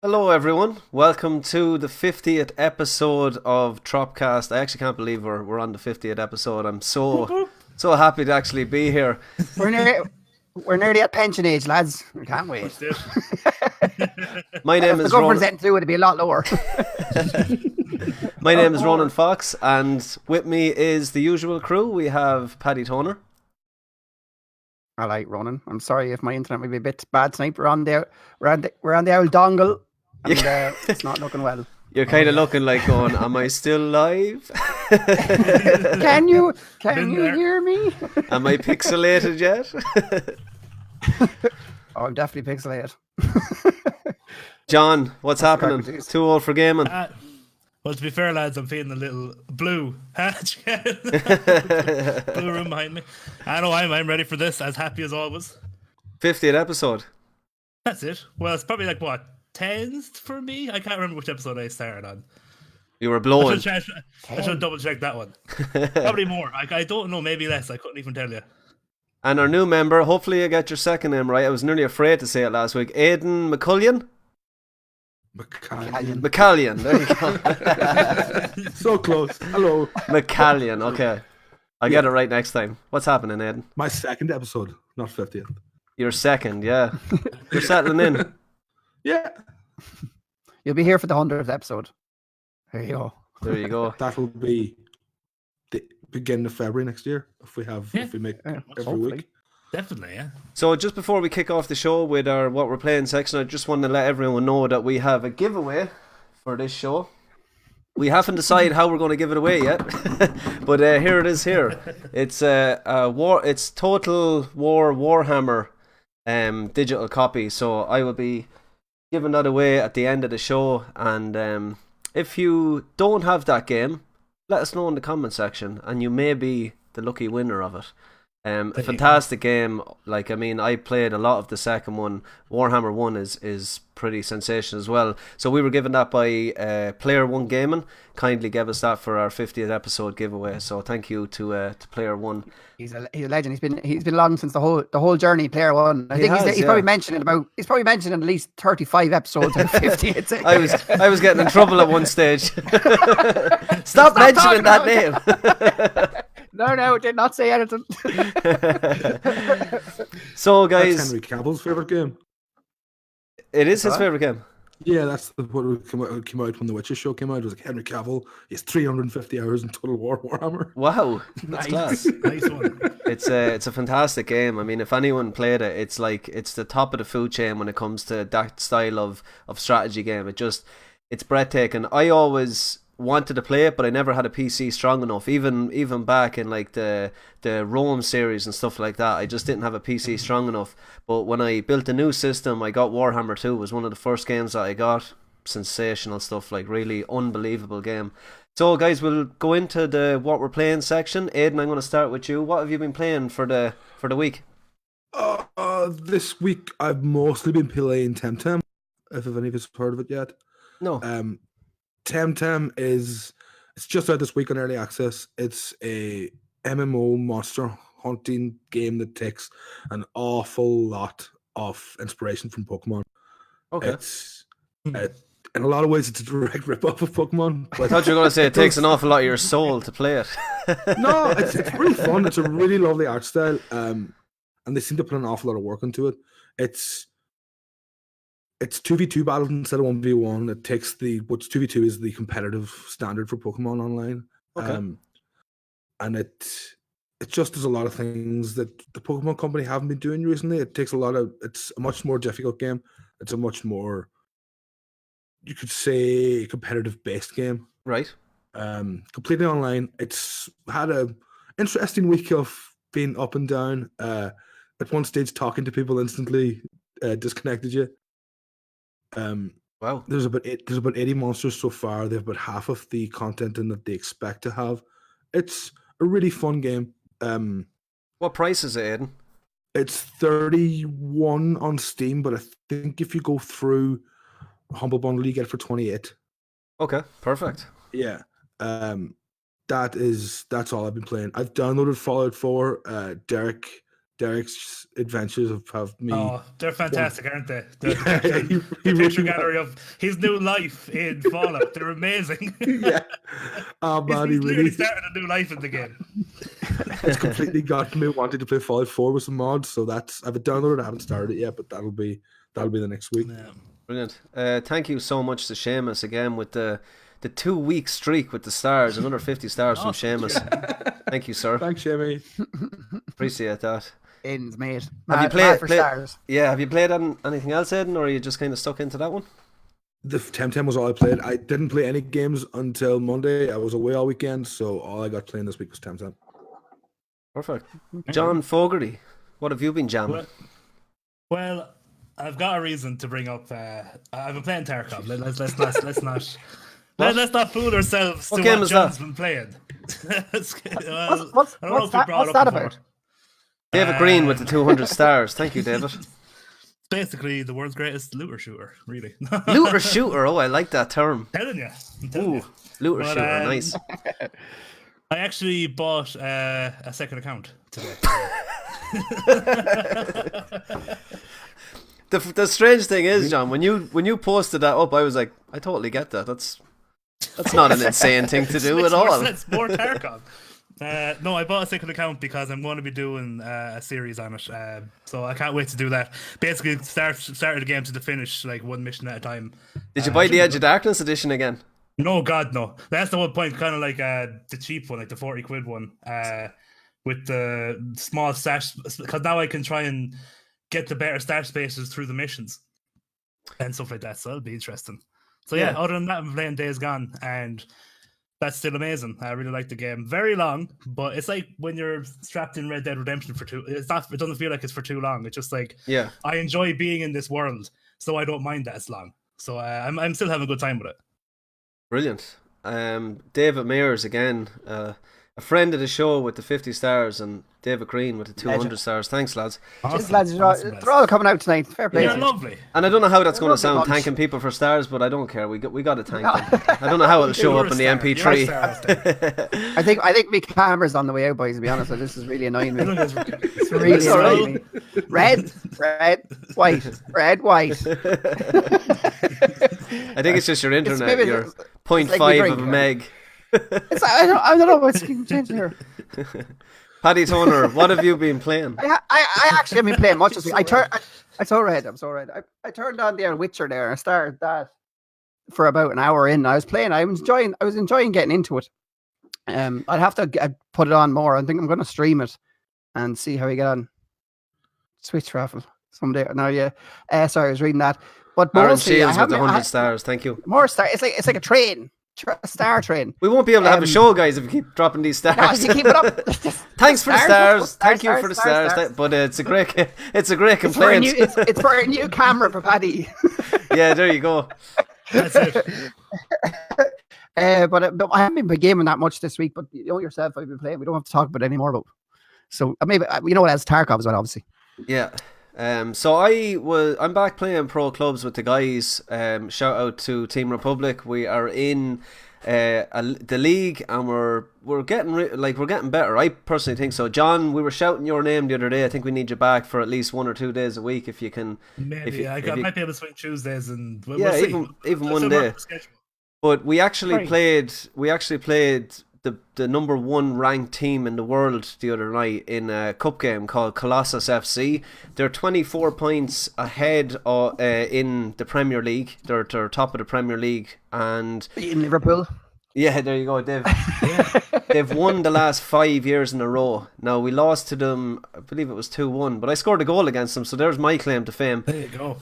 Hello everyone, welcome to the 50th episode of TROP-CAST. I actually can't believe we're on the 50th episode. I'm so happy to actually be here. We're nearly at pension age, lads. We can't wait. My name is the government's anything to do, it'd be a lot lower. My name is Ronan Fox, and with me is the usual crew. We have Paddy Toner. All right, Ronan. I'm sorry if my internet may be a bit bad tonight. We're on the old dongle, and it's not looking well. You're kind of looking like going, am I still live? Can you hear me? Am I pixelated yet? Oh, I'm definitely pixelated. John, what's happening? Too old for gaming? Well, to be fair, lads, I'm feeling a little blue. Blue room behind me. I know I'm ready for this, as happy as always. 50th episode. That's it. Well, it's probably like, what, 10th for me? I can't remember which episode I started on. You were blowing. I should double check that one. Probably more. I don't know, maybe less. I couldn't even tell you. And our new member, hopefully you get your second name right. I was nearly afraid to say it last week. Aidan McCullion? McCallion, there you go. So close. Hello. McCallion, okay. I'll get it right next time. What's happening, Aidan? My second episode, not 50th. Your second, yeah. You're settling in. Yeah. You'll be here for the 100th episode. There you go. There you go. That will be the beginning of February next year if we make every week. Definitely, yeah. So just before we kick off the show with our What We're Playing section, I just want to let everyone know that we have a giveaway for this show. We haven't decided how we're going to give it away yet, but here it is. Here, it's it's Total War Warhammer digital copy. So I will be giving that away at the end of the show, and if you don't have that game, let us know in the comment section, and you may be the lucky winner of it. A fantastic game. Like, I mean, I played a lot of the second one. Warhammer 1 is pretty sensational as well. So we were given that by Player 1 Gaming. Kindly gave us that for our 50th episode giveaway. So thank you to Player 1. He's a legend. He's been along since the whole journey. Player 1. I think he's probably mentioned in at least 35 episodes of 50. I was getting in trouble at one stage. Stop mentioning that name. No, did not say anything. So, guys, that's Henry Cavill's favourite game. It is his favourite game. Yeah, that's what came out when the Witcher show came out. It was like Henry Cavill. He has 350 hours in Total War Warhammer. Wow, that's class. Nice one. It's a fantastic game. I mean, if anyone played it, it's the top of the food chain when it comes to that style of strategy game. It's breathtaking. I always wanted to play it, but I never had a PC strong enough. Even back in like the Rome series and stuff like that, I just didn't have a PC strong enough. But when I built a new system, I got Warhammer 2. It was one of the first games that I got. Sensational stuff, like really unbelievable game. So guys, we'll go into the What We're Playing section. Aidan, I'm going to start with you. What have you been playing for the week? This week I've mostly been playing Temtem. If any of us have heard of it yet. No. Temtem it's just out this week on early access. It's a MMO monster hunting game that takes an awful lot of inspiration from Pokemon. Okay. In a lot of ways, it's a direct rip-off of Pokemon. I thought you were going to say it takes an awful lot of your soul to play it. No, it's really fun. It's a really lovely art style, and they seem to put an awful lot of work into it. It's 2v2 battles instead of 1v1. It takes what's 2v2 is the competitive standard for Pokemon Online. Okay. And it just does a lot of things that the Pokemon company haven't been doing recently. It's a much more difficult game. It's a much more, you could say, competitive based game. Right. Completely online. It's had a interesting week of being up and down. At one stage, talking to people instantly disconnected you. Wow. There's about 80 monsters so far. They have about half of the content in that they expect to have. It's a really fun game. What price is it, Aidan? It's 31 on Steam, but I think if you go through Humble Bundle, you get it for 28. Okay, perfect. Yeah. that's all I've been playing. I've downloaded Fallout 4. Derek's adventures have me. Oh, they're fantastic, aren't they? He The really picture has. gallery of his new life in Fallout. They're amazing. Yeah. Oh man, he he's literally really started a new life in the game. it's completely got me wanting to play Fallout 4 with some mods. So I've downloaded. I haven't started it yet, but that'll be the next week. Yeah. Brilliant. Thank you so much to Seamus again with the 2-week streak with the stars. Another 50 stars from Seamus. Thank you, sir. Thanks, Jamie. Appreciate that. Ends, mate. Have you Mad for stars. Yeah, have you played anything else, Aidan, or are you just kind of stuck into that one? The Temtem was all I played. I didn't play any games until Monday. I was away all weekend, so all I got playing this week was Temtem. Perfect. John Fogarty, what have you been jamming? Well, I've got a reason to bring up. I've been playing Tarkov. Let's not fool ourselves What to game what is John's that? been playing. What's I don't know if we that, brought what's it that up before. about? David Green with the 200 stars. Thank you, David. Basically, the world's greatest looter shooter, really. Looter shooter. Oh, I like that term. I'm telling you. Looter But, shooter. Nice. I actually bought a second account today. The strange thing is, John, when you posted that up, I was like, I totally get that. That's not an insane thing to do Makes at more all. sense, more Tarkov. No, I bought a second account because I'm going to be doing a series on it. So I can't wait to do that. Basically, started the game to the finish, like one mission at a time. Did you buy the Edge of Darkness edition again? No, God, no. That's the one point, kind of like the cheap one, like the 40 quid one, with the small stash. Because now I can try and get the better stash spaces through the missions and stuff like that. So that'll be interesting. So yeah, other than that, I'm playing Days Gone, and that's still amazing. I really like the game. Very long, but it's like when you're strapped in Red Dead Redemption for it doesn't feel like it's for too long. It's just like, Yeah. I enjoy being in this world, so I don't mind that it's long. So I'm still having a good time with it. Brilliant. David Mears again, a friend of the show with the 50 stars, and David Green with the 200 stars. Thanks, lads. Just lads, they're all coming out tonight. Fair play. You're lovely. And I don't know how that's going to Lovely sound, bunch. thanking people for stars, but I don't care. We got to thank them. I don't know how it'll show You're up a in the star. MP3. You're a star. I think my camera's on the way out, boys. To be honest, so this is really annoying me. It's really That's all right. annoying me. Red, white, red, white. I think it's just your internet. maybe You're it's 0.5 like we of a drink, meg. I don't know what's changing here. Paddy Toner, what have you been playing? I actually haven't been playing much this week. I'm so red. I turned on the Witcher there. I started that for about an hour in. I was playing. I was enjoying getting into it. I'd have to put it on more. I think I'm going to stream it and see how we get on. Switch raffle someday. No, yeah. Sorry, I was reading that. But Aaron mostly, Shields with the 100 stars. Thank you. more star. It's like a train. A star train. We won't be able to have a show, guys, if we keep dropping these No, stars. you keep it up. Thanks for the stars. Thank you Stars, for the stars, stars. stars. But it's a great It's for, a complaint. it's for a new camera for Paddy. Yeah, there you go. That's it. But I haven't been gaming that much this week. But you know yourself, I've been playing. We don't have to talk about it anymore. But so maybe you know what as Tarkov as well, obviously. Yeah. So I'm back playing pro clubs with the guys. Shout out to Team Republic. We are in the league, and we're getting we're getting better. I personally think so. John, we were shouting your name the other day. I think we need you back for at least 1 or 2 days a week if you can. Maybe I might be able to swing Tuesdays, and we'll Yeah, see. even Let's one work day. the schedule. But we actually Right. played the number 1 ranked team in the world the other night in a cup game called Colossus FC. They're 24 points ahead in the Premier League. They're top of the Premier League, and In Liverpool. yeah, there you go. They've won the last 5 years in a row. Now we lost to them, I believe it was 2-1, but I scored a goal against them, so there's my claim to fame. There you go.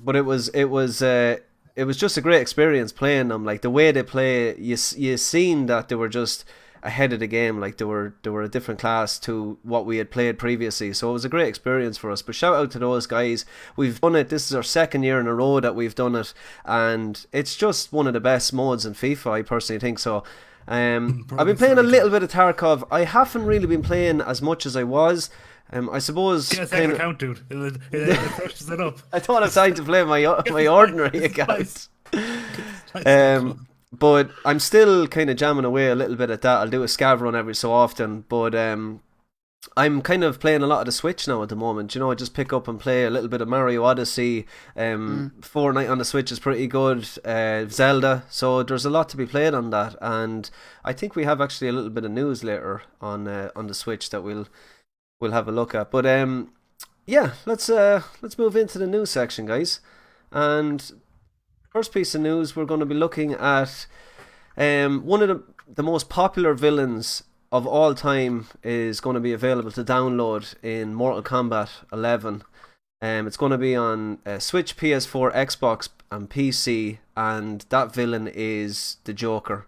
But it was just a great experience playing them. Like the way they play, you seen that they were just ahead of the game. Like they were a different class to what we had played previously. So it was a great experience for us. But shout out to those guys. We've done it. This is our 2nd year in a row that we've done it, and it's just one of the best modes in FIFA. I personally think so. I've been playing a little bit of Tarkov. I haven't really been playing as much as I was. I suppose. Get a second account, dude. It freshes it up. I thought I was trying to play my ordinary account. Nice. But I'm still kind of jamming away a little bit at that. I'll do a scav run every so often, but I'm kind of playing a lot of the Switch now at the moment. I just pick up and play a little bit of Mario Odyssey. Fortnite on the Switch is pretty good. Zelda. So there's a lot to be played on that, and I think we have actually a little bit of news later on the Switch that we'll have a look at. But yeah, let's move into the news section, guys. And first piece of news, we're going to be looking at one of the most popular villains of all time is going to be available to download in Mortal Kombat 11. It's going to be on Switch, PS4, Xbox, and PC, and that villain is the Joker.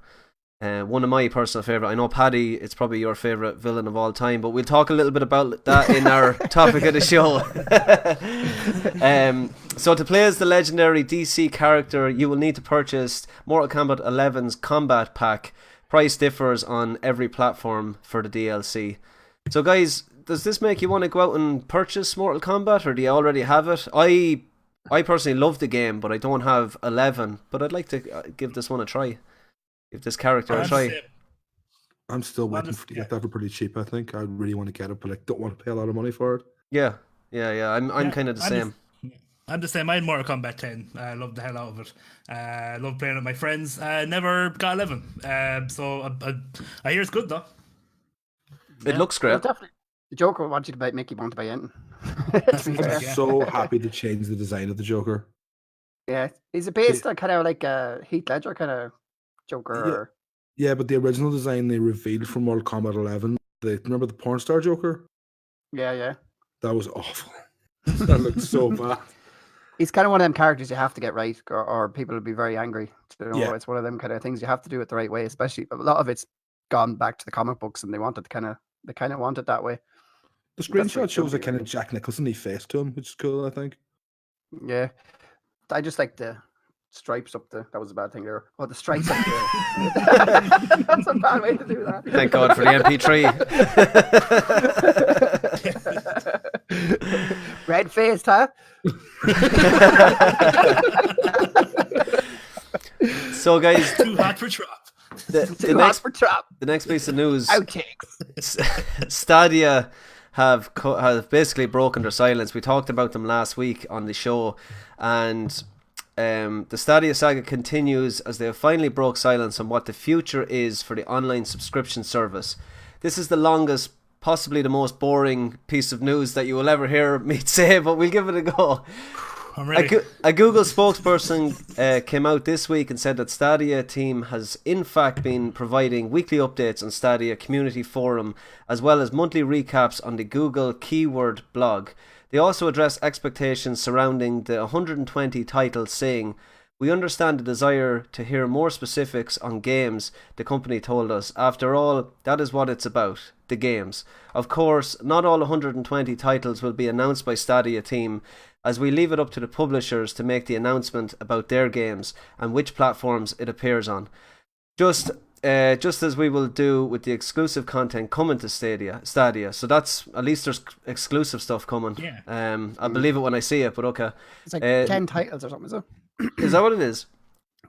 One of my personal favourite. I know, Paddy, it's probably your favourite villain of all time, but we'll talk a little bit about that in our topic of the show. So to play as the legendary DC character, you will need to purchase Mortal Kombat 11's Combat Pack. Price differs on every platform for the DLC. So guys, does this make you want to go out and purchase Mortal Kombat, or do you already have it? I personally love the game, but I don't have 11, but I'd like to give this one a try. Give this character a try. I'm still waiting to get that for pretty cheap. I think I really want to get it, but I don't want to pay a lot of money for it. Yeah. I'm kind of the same. I'm the same. I had Mortal Kombat 10. I loved the hell out of it. I love playing with my friends. Never got 11. So I hear it's good though. It looks great. Well, definitely. The Joker wants you to make you want to buy in. I'm so happy to change the design of the Joker. Yeah, he's based on kind of like a Heath Ledger kind of Joker. Yeah, but the original design they revealed from Mortal Kombat 11. Remember the porn star Joker? Yeah. That was awful. That looked so bad. He's kind of one of them characters you have to get right, or people will be very angry. Yeah. It's one of them kind of things you have to do it the right way. Especially a lot of it's gone back to the comic books, and they want it they kind of want it that way. The screenshot shows a kind of Jack Nicholson-y face to him, which is cool, I think. Yeah, I just like the stripes up that was a bad thing there. Oh, the stripes up there. That's a bad way to do that. Thank God for the MP3. Red faced, huh? So guys, Too hot for Trop. The next piece of news. Outtakes. Stadia have basically broken their silence. We talked about them last week on the show, and the Stadia saga continues as they have finally broke silence on what the future is for the online subscription service. This is the longest, possibly the most boring piece of news that you will ever hear me say, but we'll give it a go. I'm ready. A Google spokesperson came out this week and said that Stadia team has in fact been providing weekly updates on Stadia community forum, as well as monthly recaps on the Google keyword blog. They also address expectations surrounding the 120 titles, saying, "We understand the desire to hear more specifics on games," the company told us. "After all, that is what it's about, the games. Of course, not all 120 titles will be announced by Stadia team, as we leave it up to the publishers to make the announcement about their games and which platforms it appears on. Just as we will do with the exclusive content coming to Stadia. So that's, at least there's exclusive stuff coming. Yeah. I believe it when I see it, but okay. It's like 10 titles or something, is it? Is that what it is?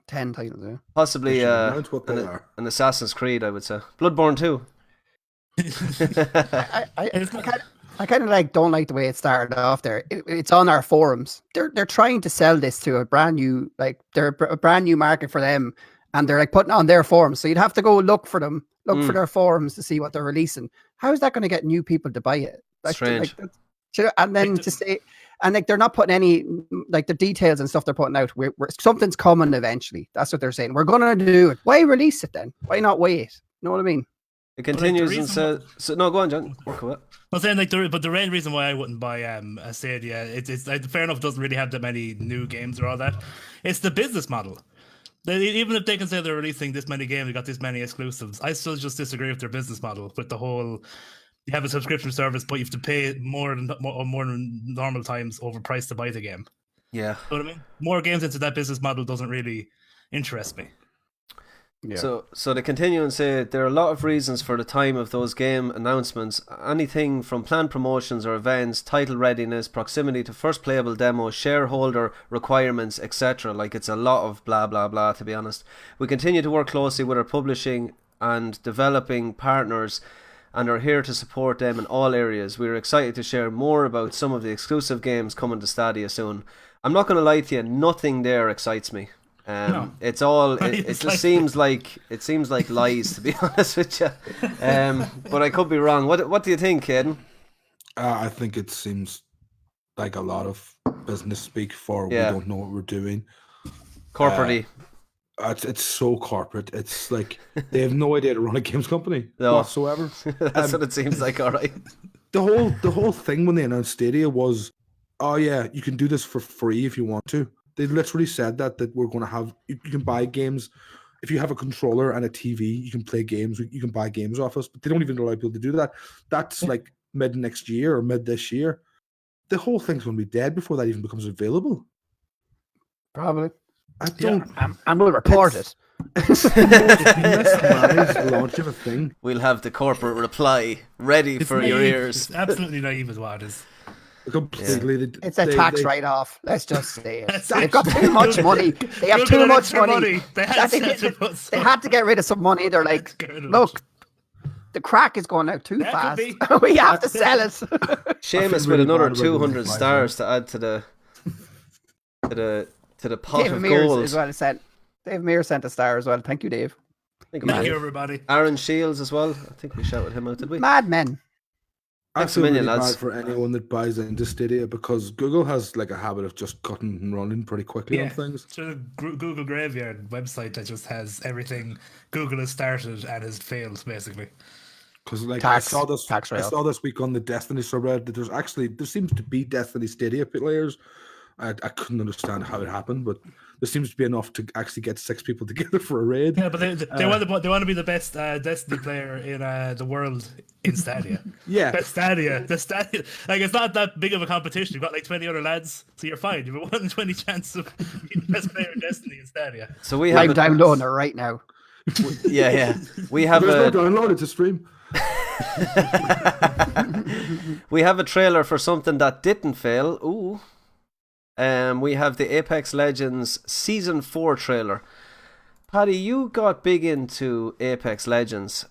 10 titles, yeah. Possibly an Assassin's Creed, I would say. Bloodborne 2. I kind of don't like the way it started off there. It's on our forums. They're trying to sell this to a brand new, they're a brand new market for them, and they're putting it on their forums. So you'd have to go look for them, for their forums to see what they're releasing. How is that going to get new people to buy it? Strange. And then to say, and they're not putting any the details and stuff they're putting out. Something's coming eventually. That's what they're saying. We're going to do it. Why release it then? Why not wait? You know what I mean? It continues and says, no, go on, John. Work with it. I'm saying but the main reason why I wouldn't buy a Stadia, it's fair enough, doesn't really have that many new games or all that. It's the business model. Even if they can say they're releasing this many games, they got this many exclusives, I still just disagree with their business model. With the whole, you have a subscription service, but you have to pay more than normal times overpriced to buy the game. Yeah, you know what I mean? More games into that business model doesn't really interest me. Yeah. So they continue and say there are a lot of reasons for the time of those game announcements. Anything from planned promotions or events, title readiness, proximity to first playable demos, shareholder requirements, etc. Like, it's a lot of blah blah blah, to be honest. We continue to work closely with our publishing and developing partners and are here to support them in all areas. We're excited to share more about some of the exclusive games coming to Stadia soon. I'm not going to lie to you, nothing there excites me. No. It's all. It It's just like- seems like lies, to be honest with you. But I could be wrong. What do you think, Caden? I think it seems like a lot of business speak for Yeah. we don't know what we're doing. Corporately, It's so corporate. It's like they have no idea to run a games company No. whatsoever. that's what it seems like. All right. The whole thing when they announced Stadia was, oh yeah, you can do this for free if you want to. They literally said that we're going to have you can buy games if you have a controller and a TV. You can play games. You can buy games off us, but they don't even allow people to do that. That's like mid next year or mid this year. The whole thing's going to be dead before that even becomes available. Probably. I don't. And we'll report it. Mismanaged launch of a thing. We'll have the corporate reply ready It's for your naive. ears. It's absolutely naive, is what it is. Completely. It's a tax write-off. Let's just say it. That's They've got it. too much money. They have Look too at that much extra money. They had That to put they some- had to get rid of some money. They're like, Get rid of look, the crack is going out too That fast. could We have to sell it. Seamus with really another bad about the 200 reply, stars to add to the pot Dave of Mears gold. as well sent. Dave Mears sent a star as well. Thank you, Dave. Thank you, Thank man. you, everybody. Aaron Shields as well. I think we shouted him out, did we? Mad Men. I Thanks a feel million, really lads. bad for anyone that buys into Stadia because Google has like a habit of just cutting and running pretty quickly on Yeah, things. it's a Google Graveyard website that just has everything Google has started and has failed, basically. Because like Tax I write-off. saw this week on the Destiny subreddit that there seems to be Destiny Stadia players. I couldn't understand how it happened, but there seems to be enough to actually get 6 people together for a raid. Yeah, but they want to be the best Destiny player in the world in Stadia. Yeah, Best Stadia, the Stadia, like it's not that big of a competition. You've got like 20 other lads, so you're fine. You have a 1 in 20 chance of being the best player in Destiny in Stadia. So we I'm have downloading it right now. yeah. We have there's no a download. It's a stream. we have a trailer for something that didn't fail. Ooh. We have the Apex Legends Season 4 trailer. Paddy, you got big into Apex Legends.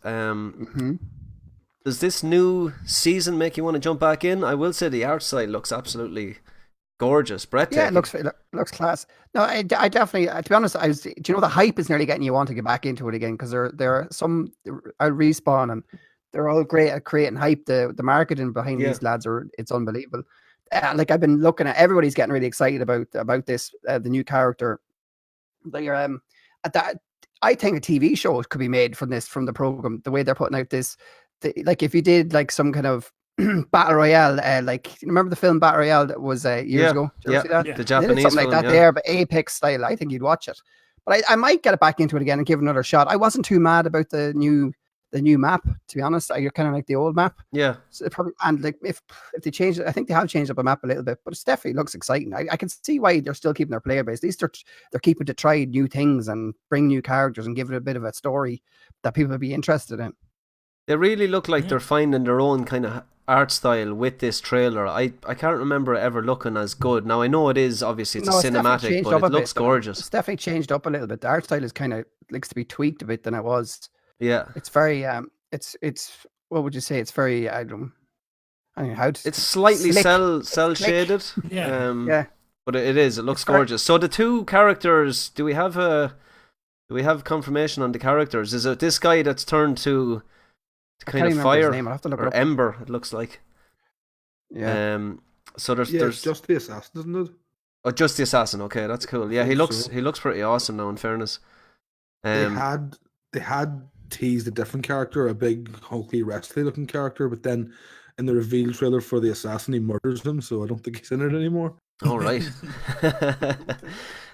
Does this new season make you want to jump back in? I will say the art style looks absolutely gorgeous, breathtaking. Yeah, it looks class. No, I definitely. To be honest, do you know the hype is nearly getting you want to get back into it again because there are some Respawn and they're all great at creating hype. The marketing behind these lads it's unbelievable. Like I've been looking at, everybody's getting really excited about this the new character. They're that I think a TV show could be made from the program. The way they're putting out this, like if you did like some kind of battle royale, like remember the film Battle Royale that was years ago? Did you ever see that? Yeah. The They did Japanese something like film, that there, but Apex style. I think you'd watch it. But I might get it back into it again and give it another shot. I wasn't too mad about the new map, to be honest. I kind of like the old map. Yeah. So it probably, and like if they change it, I think they have changed up a map a little bit, but it definitely looks exciting. I can see why they're still keeping their player base. At least they're keeping to try new things and bring new characters and give it a bit of a story that people would be interested in. They really look like they're finding their own kind of art style with this trailer. I can't remember it ever looking as good. Now I know it is, obviously it's a definitely cinematic, changed but up it a looks bit. gorgeous. It's definitely changed up a little bit. The art style is kind of looks to be tweaked a bit than it was. Yeah. It's very it's what would you say? It's very I don't know how to. It's slightly slick. cell shaded. Yeah. Yeah. But it is. It looks It's very- gorgeous. So the two characters, do we have confirmation on the characters? Is it this guy that's turned to I kind can't of remember his fire name. I'll have to look it or up. ember? It looks like. Yeah. So there's It's just the assassin, isn't it? oh, just the assassin. Okay, that's cool. Yeah, he think looks so. pretty awesome now. In fairness. They had teased a different character, a big hulky wrestly looking character, but then in the reveal trailer for the assassin he murders him, so I don't think he's in it anymore. All right.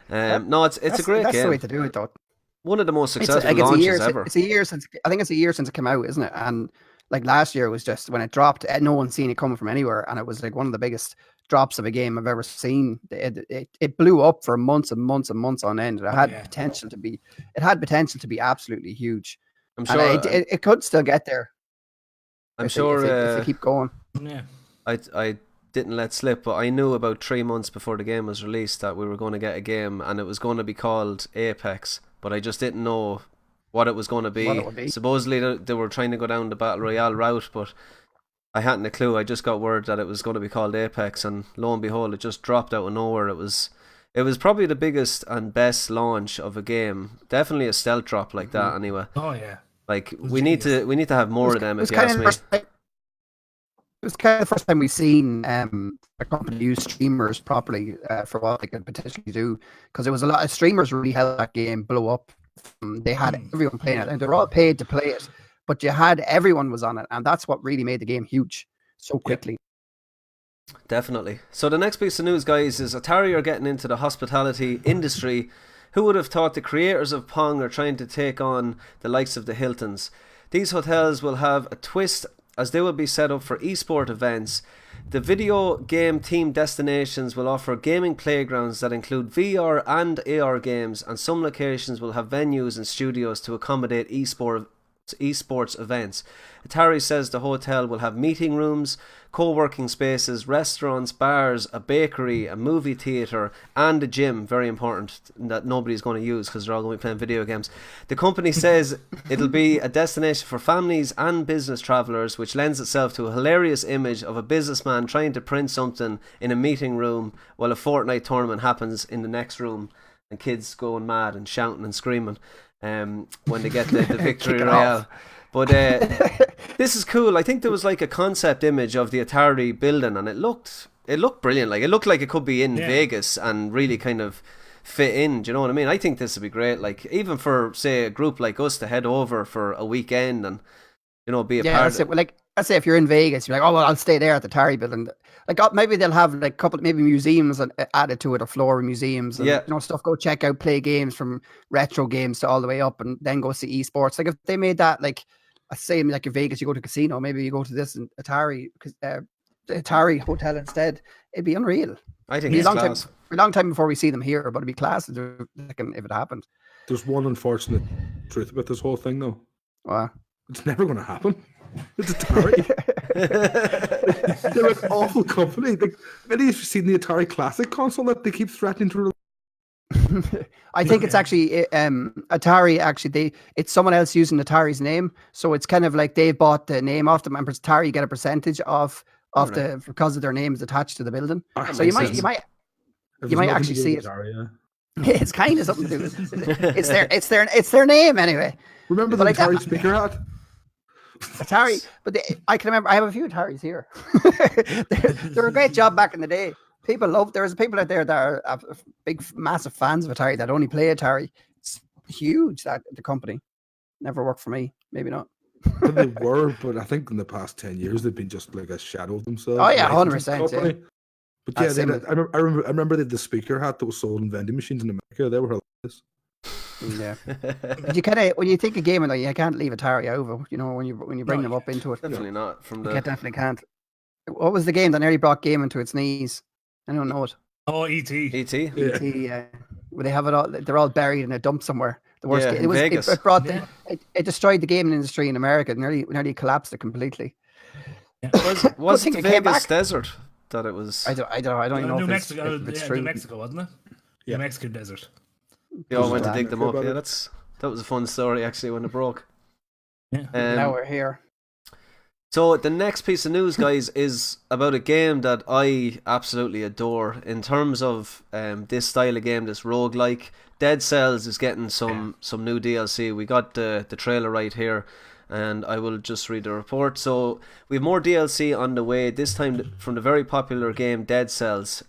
No, it's a great That's game. the way to do it, though. One of the most It's successful like it's a launches year. ever. It's a year since I think it's a year since it came out, isn't it? And like last year was just when it dropped, no one's seen it coming from anywhere, and it was like one of the biggest drops of a game I've ever seen. It blew up for months and months and months on end. It had potential to be. It had potential to be absolutely huge. I'm sure it could still get there. I'm if sure they keep going. Yeah. I didn't let slip, but I knew about 3 months before the game was released that we were going to get a game, and it was going to be called Apex, but I just didn't know what it was going to be. Supposedly they were trying to go down the Battle Royale route, but I hadn't a clue. I just got word that it was going to be called Apex, and lo and behold, it just dropped out of nowhere. It was probably the biggest and best launch of a game. Definitely a stealth drop like that anyway. Oh yeah. Like we need to have more of them, if you ask me. It was kind of the first time we've seen a company use streamers properly for what they could potentially do, because there was a lot of streamers really helped that game blow up. They had everyone playing it, and they're all paid to play it, but everyone was on it, and that's what really made the game huge so quickly. Definitely. So the next piece of news, guys, is Atari are getting into the hospitality industry. Who would have thought the creators of Pong are trying to take on the likes of the Hiltons? These hotels will have a twist, as they will be set up for esport events. The video game themed destinations will offer gaming playgrounds that include VR and AR games, and some locations will have venues and studios to accommodate esports events. Atari says the hotel will have meeting rooms, co-working spaces, restaurants, bars, a bakery, a movie theatre, and a gym, very important, that nobody's going to use because they're all going to be playing video games. The company says it'll be a destination for families and business travellers, which lends itself to a hilarious image of a businessman trying to print something in a meeting room while a Fortnite tournament happens in the next room, and kids going mad and shouting and screaming when they get the victory royale. But this is cool. I think there was like a concept image of the Atari building, and it looked brilliant. Like it looked like it could be in Vegas and really kind of fit in. Do you know what I mean? I think this would be great. Like even for, say, a group like us to head over for a weekend and, you know, be a part of it. Like, let's say if you're in Vegas, you're like, oh well, I'll stay there at the Atari building. Like maybe they'll have like a couple, maybe museums added to it, or floor museums, and you know, stuff. Go check out, play games from retro games to all the way up, and then go see esports. Like if they made that like. I say, like in Vegas, you go to a casino, maybe you go to this and Atari, the Atari hotel instead. It'd be unreal. I think it's class. A long time before we see them here, but it'd be class if it happened. There's one unfortunate truth about this whole thing, though. What? It's never going to happen. It's Atari. They're an awful company. Like, maybe you've seen the Atari Classic console that they keep threatening to. I think it's actually Atari. Actually, it's someone else using Atari's name, so it's kind of like they bought the name off them, and Atari get a percentage of because of their name is attached to the building. So you might actually see it. Atari, it's kind of something to do with it. It's their name anyway. Remember the Atari speaker hat? Atari, but I can remember. I have a few Ataris here. They're a great job back in the day. People love. There's people out there that are big, massive fans of Atari that only play Atari. It's huge, that the company. Never worked for me. Maybe not. But they were, but I think in the past 10 years they've been just like a shadow of themselves. Oh yeah, 100%. But yeah, I remember they had the speaker hat that was sold in vending machines in America. They were hilarious. Yeah, but you kind of, when you think of gaming, though, you can't leave Atari over. You know, when you bring them up into it. Definitely not. Definitely can't. What was the game that nearly brought gaming to its knees? I don't know it. Oh, E.T. E.T. Yeah. Where they have it all. They're all buried in a dump somewhere. The worst. Yeah, Vegas. It destroyed the gaming industry in America. It nearly collapsed it completely. Yeah. Was it the Vegas desert that it was? I don't even know. New Mexico. If it's true. New Mexico, wasn't it? Yeah, New Mexico desert. They all went to dig them up. Yeah, that was a fun story actually when it broke. Yeah. Now we're here. So the next piece of news, guys, is about a game that I absolutely adore in terms of this style of game, this roguelike. Dead Cells is getting some new DLC. We got the trailer right here, and I will just read the report. So we have more DLC on the way, this time from the very popular game Dead Cells.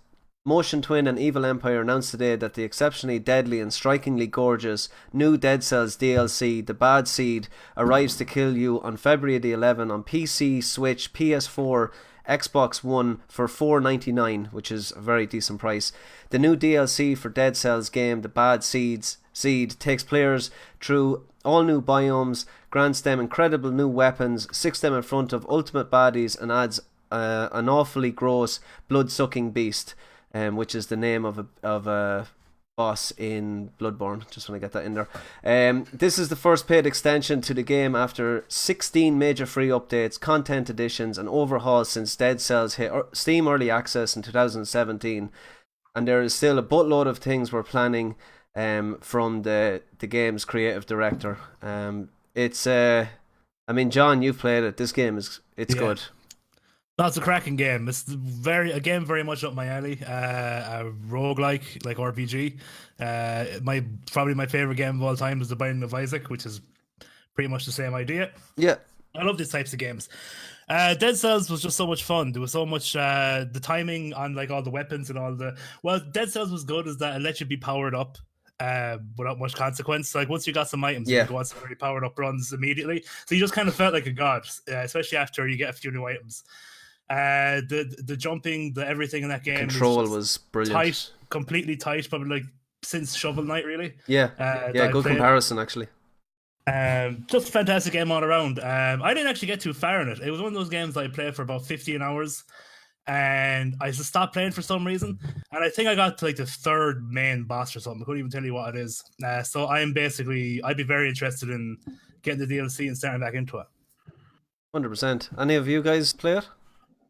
Motion Twin and Evil Empire announced today that the exceptionally deadly and strikingly gorgeous new Dead Cells DLC, The Bad Seed, arrives to kill you on February the 11th on PC, Switch, PS4, Xbox One for $4.99, which is a very decent price. The new DLC for Dead Cells game, The Bad Seed, takes players through all new biomes, grants them incredible new weapons, sticks them in front of ultimate baddies, and adds an awfully gross blood-sucking beast, which is the name of a boss in Bloodborne. Just want to get that in there. This is the first paid extension to the game after 16 major free updates, content additions, and overhauls since Dead Cells hit Steam Early Access in 2017. And there is still a buttload of things we're planning from the game's creative director. It's I mean, John, you've played it. This game it's good. That's a cracking game. It's very much up my alley. A roguelike, like RPG. Probably my favorite game of all time is The Binding of Isaac, which is pretty much the same idea. Yeah. I love these types of games. Dead Cells was just so much fun. There was so much the timing on like all the weapons and all the. Well, Dead Cells was good is that it let you be powered up without much consequence. Like once you got some items, you go on some very powered up runs immediately. So you just kind of felt like a god, especially after you get a few new items. The jumping, the everything in that game. Control was brilliant. Tight, completely tight. Probably like since Shovel Knight, really. Yeah, good comparison actually. Just a fantastic game all around. I didn't actually get too far in it. It was one of those games that I played for about 15 hours and I just stopped playing for some reason. And I think I got to like the third main boss or something. I couldn't even tell you what it is. So I'd be very interested in getting the DLC and starting back into it. 100%. Any of you guys play it?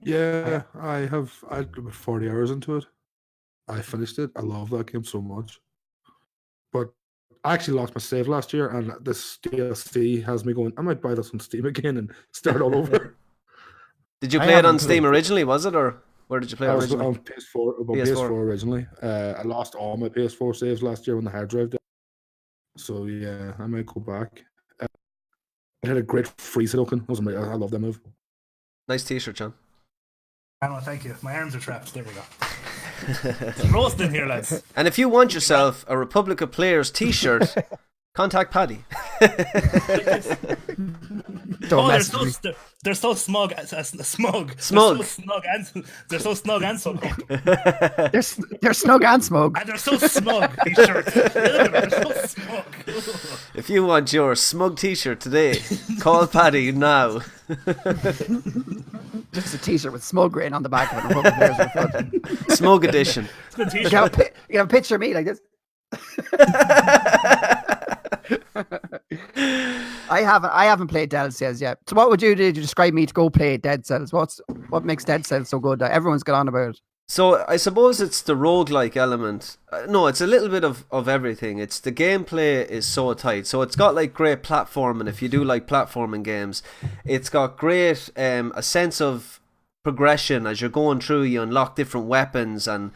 Yeah, I had about 40 hours into it. I finished it. I love that game so much. But I actually lost my save last year, and this DLC has me going, I might buy this on Steam again and start all over. Did you play it on Steam originally, was it? Or where did you play it originally? I was on PS4 originally. I lost all my PS4 saves last year when the hard drive died. So yeah, I might go back. It had a great freeze token. I love that move. Nice t-shirt, John. Oh, thank you. My arms are trapped. There we go. It's roasting here, lads. And if you want yourself a Republic of Players t-shirt, contact Paddy. They're so smug. Smug. They're so snug and so cool. They're snug and smug. And they're so smug, these shirts. They're so smug. If you want your smug t-shirt today, call Paddy now. Just a t-shirt with smug written on the back of it. There's the front. Smug edition. It's a good You t-shirt. can have a picture of me like this. I haven't played Dead Cells yet. So what would you do to describe me to go play Dead Cells? What makes Dead Cells so good that everyone's got on about it? So I suppose it's the roguelike element. No, it's a little bit of everything. It's the gameplay is so tight. So it's got like great platforming. If you do like platforming games, it's got great a sense of progression as you're going through. You unlock different weapons, and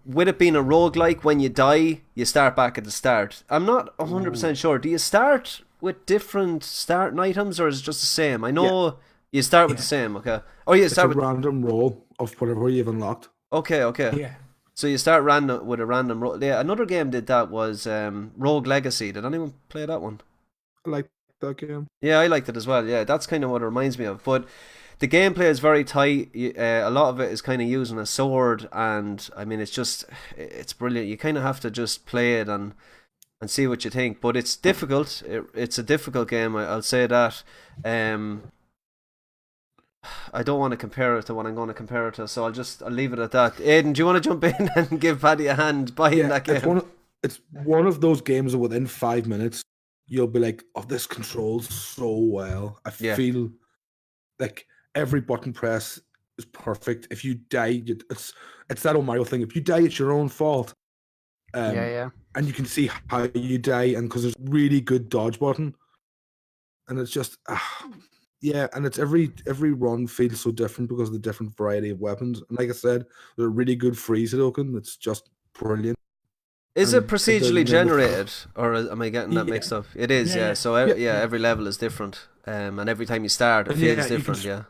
with it being a roguelike, when you die, you start back at the start. I'm not 100% sure. Do you start with different starting items, or is it just the same? I know you start with the same. Okay. Oh, you start with a random roll of whatever you've unlocked. Okay. Yeah. So you start with a random roll. Yeah, another game did that was Rogue Legacy. Did anyone play that one? I like that game. Yeah, I liked it as well. Yeah, that's kind of what it reminds me of. But the gameplay is very tight. A lot of it is kind of using a sword, and I mean, it's brilliant. You kind of have to just play it and see what you think. But it's difficult. It's a difficult game. I'll say that. I don't want to compare it to what I'm going to compare it to, so I'll leave it at that. Aidan, do you want to jump in and give Paddy a hand buying that game? It's one of those games that within 5 minutes you'll be like, "Oh, this controls so well." I feel like every button press is perfect. If you die, it's that old Mario thing. If you die, it's your own fault. And you can see how you die, and because there's a really good dodge button, and it's just. And it's every run feels so different because of the different variety of weapons. And like I said, there's a really good freeze token that's just brilliant. Is it procedurally generated, or am I getting that mixed up? It is, yeah. So every level is different, and every time you start, it feels different.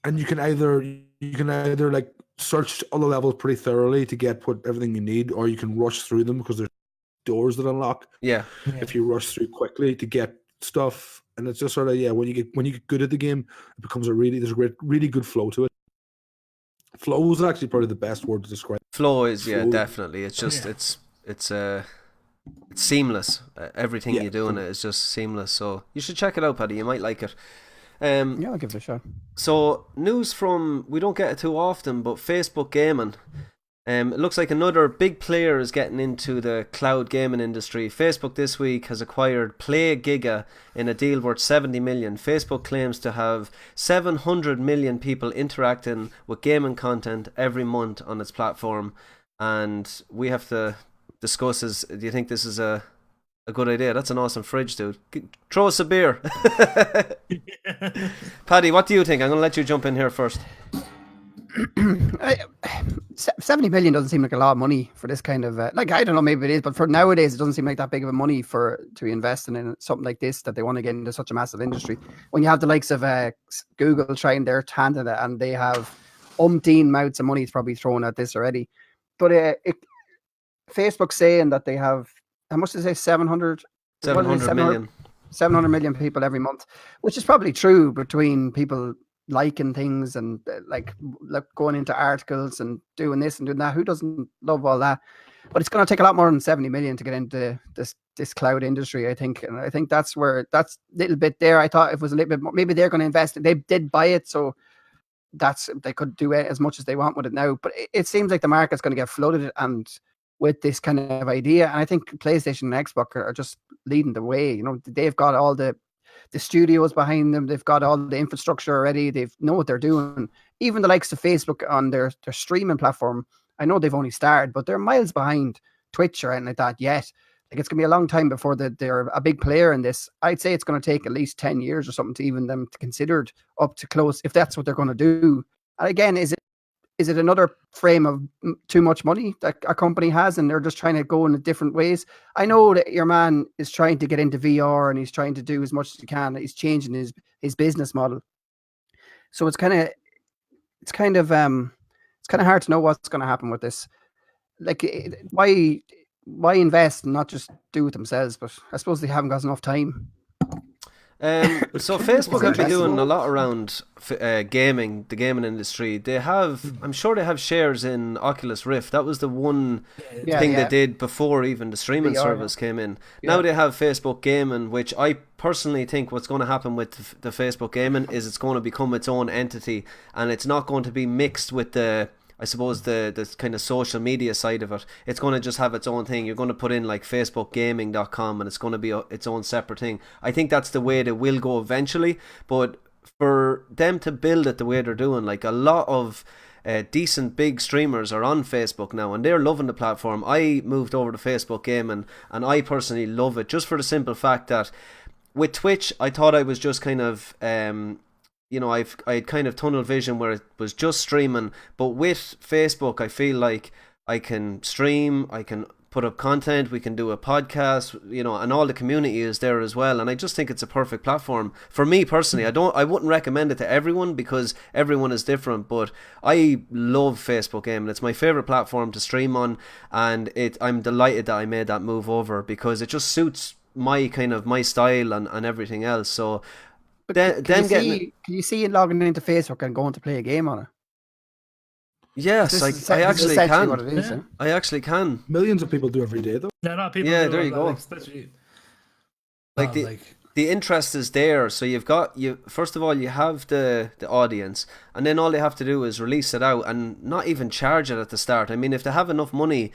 And you can either like search all the levels pretty thoroughly to get everything you need, or you can rush through them because there's doors that unlock. Yeah. If you rush through quickly to get stuff. And it's just sort of when you get good at the game, it becomes there's a really good flow to it. Flow is actually probably the best word to describe. Flow is definitely. It's just it's seamless. Everything you do in it is just seamless. So you should check it out, Paddy. You might like it. Yeah, I'll give it a shot. So news from, we don't get it too often, but Facebook gaming. It looks like another big player is getting into the cloud gaming industry. Facebook this week has acquired Play Giga in a deal worth 70 million. Facebook claims to have 700 million people interacting with gaming content every month on its platform. And we have to discuss, do you think this is a good idea? That's an awesome fridge, dude. Throw us a beer. Paddy, what do you think? I'm going to let you jump in here first. 70 million doesn't seem like a lot of money for this kind of like, I don't know, maybe it is, but for nowadays it doesn't seem like that big of a money to be investing in something like this, that they want to get into such a massive industry. When you have the likes of Google trying their hand at it, and they have umpteen amounts of money probably thrown at this already. But Facebook saying that they have, how much did they say, 700 million 700 million people every month, which is probably true, between people liking things and like going into articles and doing this and doing that. Who doesn't love all that? But it's going to take a lot more than 70 million to get into this cloud industry, I think. And I think that's a little bit there. I thought it was a little bit more, maybe they're going to invest. They did buy it, so they could do it as much as they want with it now. But it seems like the market's going to get flooded and with this kind of idea. And I think PlayStation and Xbox are just leading the way. You know, they've got all the studios behind them. They've got all the infrastructure already. They know what they're doing. Even the likes of Facebook on their streaming platform, I know they've only started, but they're miles behind Twitch or anything like that yet. Like, it's going to be a long time before they're a big player in this. I'd say it's going to take at least 10 years or something to even them to consider it up to close, if that's what they're going to do. And again, is it another frame of too much money that a company has, and they're just trying to go in different ways? I know that your man is trying to get into VR, and he's trying to do as much as he can. He's changing his business model. So it's kind of hard to know what's going to happen with this. Like, why invest and not just do it themselves? But I suppose they haven't got enough time. So Facebook have been doing a lot around gaming, the gaming industry. I'm sure they have shares in Oculus Rift. That was the one thing they did before even the streaming service came in. Yeah. Now they have Facebook Gaming, which I personally think what's going to happen with the Facebook Gaming is it's going to become its own entity, and it's not going to be mixed with the kind of social media side of it. It's going to just have its own thing. You're going to put in like facebookgaming.com and it's going to be its own separate thing. I think that's the way they will go eventually, but for them to build it the way they're doing, like a lot of decent big streamers are on Facebook now and they're loving the platform. I moved over to Facebook Gaming and I personally love it, just for the simple fact that with Twitch, I thought I was just kind of I had kind of tunnel vision where it was just streaming, but with Facebook I feel like I can stream, I can put up content, we can do a podcast, and all the community is there as well, and I just think it's a perfect platform for me personally. I wouldn't recommend it to everyone because everyone is different, but I love Facebook Gaming. It's my favorite platform to stream on, and I'm delighted that I made that move over because it just suits my style and everything else. So can you see you logging into Facebook and going to play a game on it? Yes, I actually can. What it is, yeah. I actually can. Millions of people do every day, though. Yeah, no, people. Yeah, do there you go. The interest is there. So first of all, you have the audience, and then all they have to do is release it out and not even charge it at the start. I mean, if they have enough money,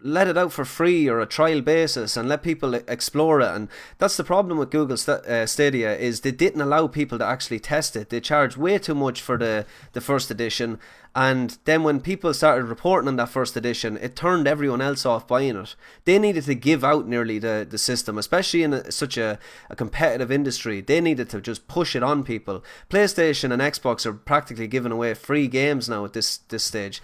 let it out for free or a trial basis and let people explore it. And that's the problem with Google Stadia, is they didn't allow people to actually test it. They charged way too much for the first edition, and then when people started reporting on that first edition, it turned everyone else off buying it. They needed to give out nearly the system, especially in such a competitive industry. They needed to just push it on people. PlayStation and Xbox are practically giving away free games now at this stage.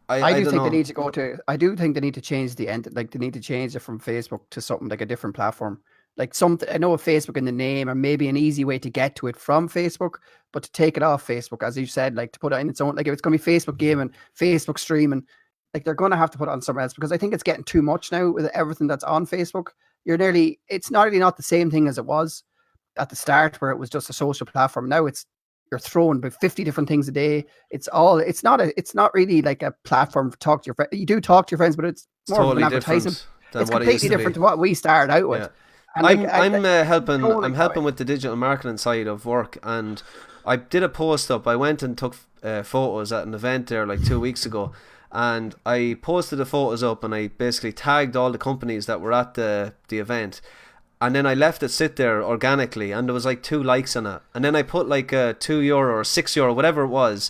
I do think they need to change the end. Like, they need to change it from Facebook to something like a different platform. Like something, I know, a Facebook in the name, or maybe an easy way to get to it from Facebook, but to take it off Facebook, as you said, like to put it in its own, like if it's going to be Facebook Gaming, Facebook Streaming, like they're going to have to put it on somewhere else, because I think it's getting too much now with everything that's on Facebook. It's not really not the same thing as it was at the start, where it was just a social platform. Now you're throwing about 50 different things a day. It's not really like a platform to talk to your friends. You do talk to your friends, but it's more totally of an advertising. It's completely different to what we started out with. And like, I'm helping. totally I'm got helping it. with the digital marketing side of work, and I did a post up. I went and took photos at an event there like 2 weeks ago, and I posted the photos up, and I basically tagged all the companies that were at the event, and then I left it sit there organically, and there was like 2 likes on it, and then I put like a €2 or €6, whatever it was,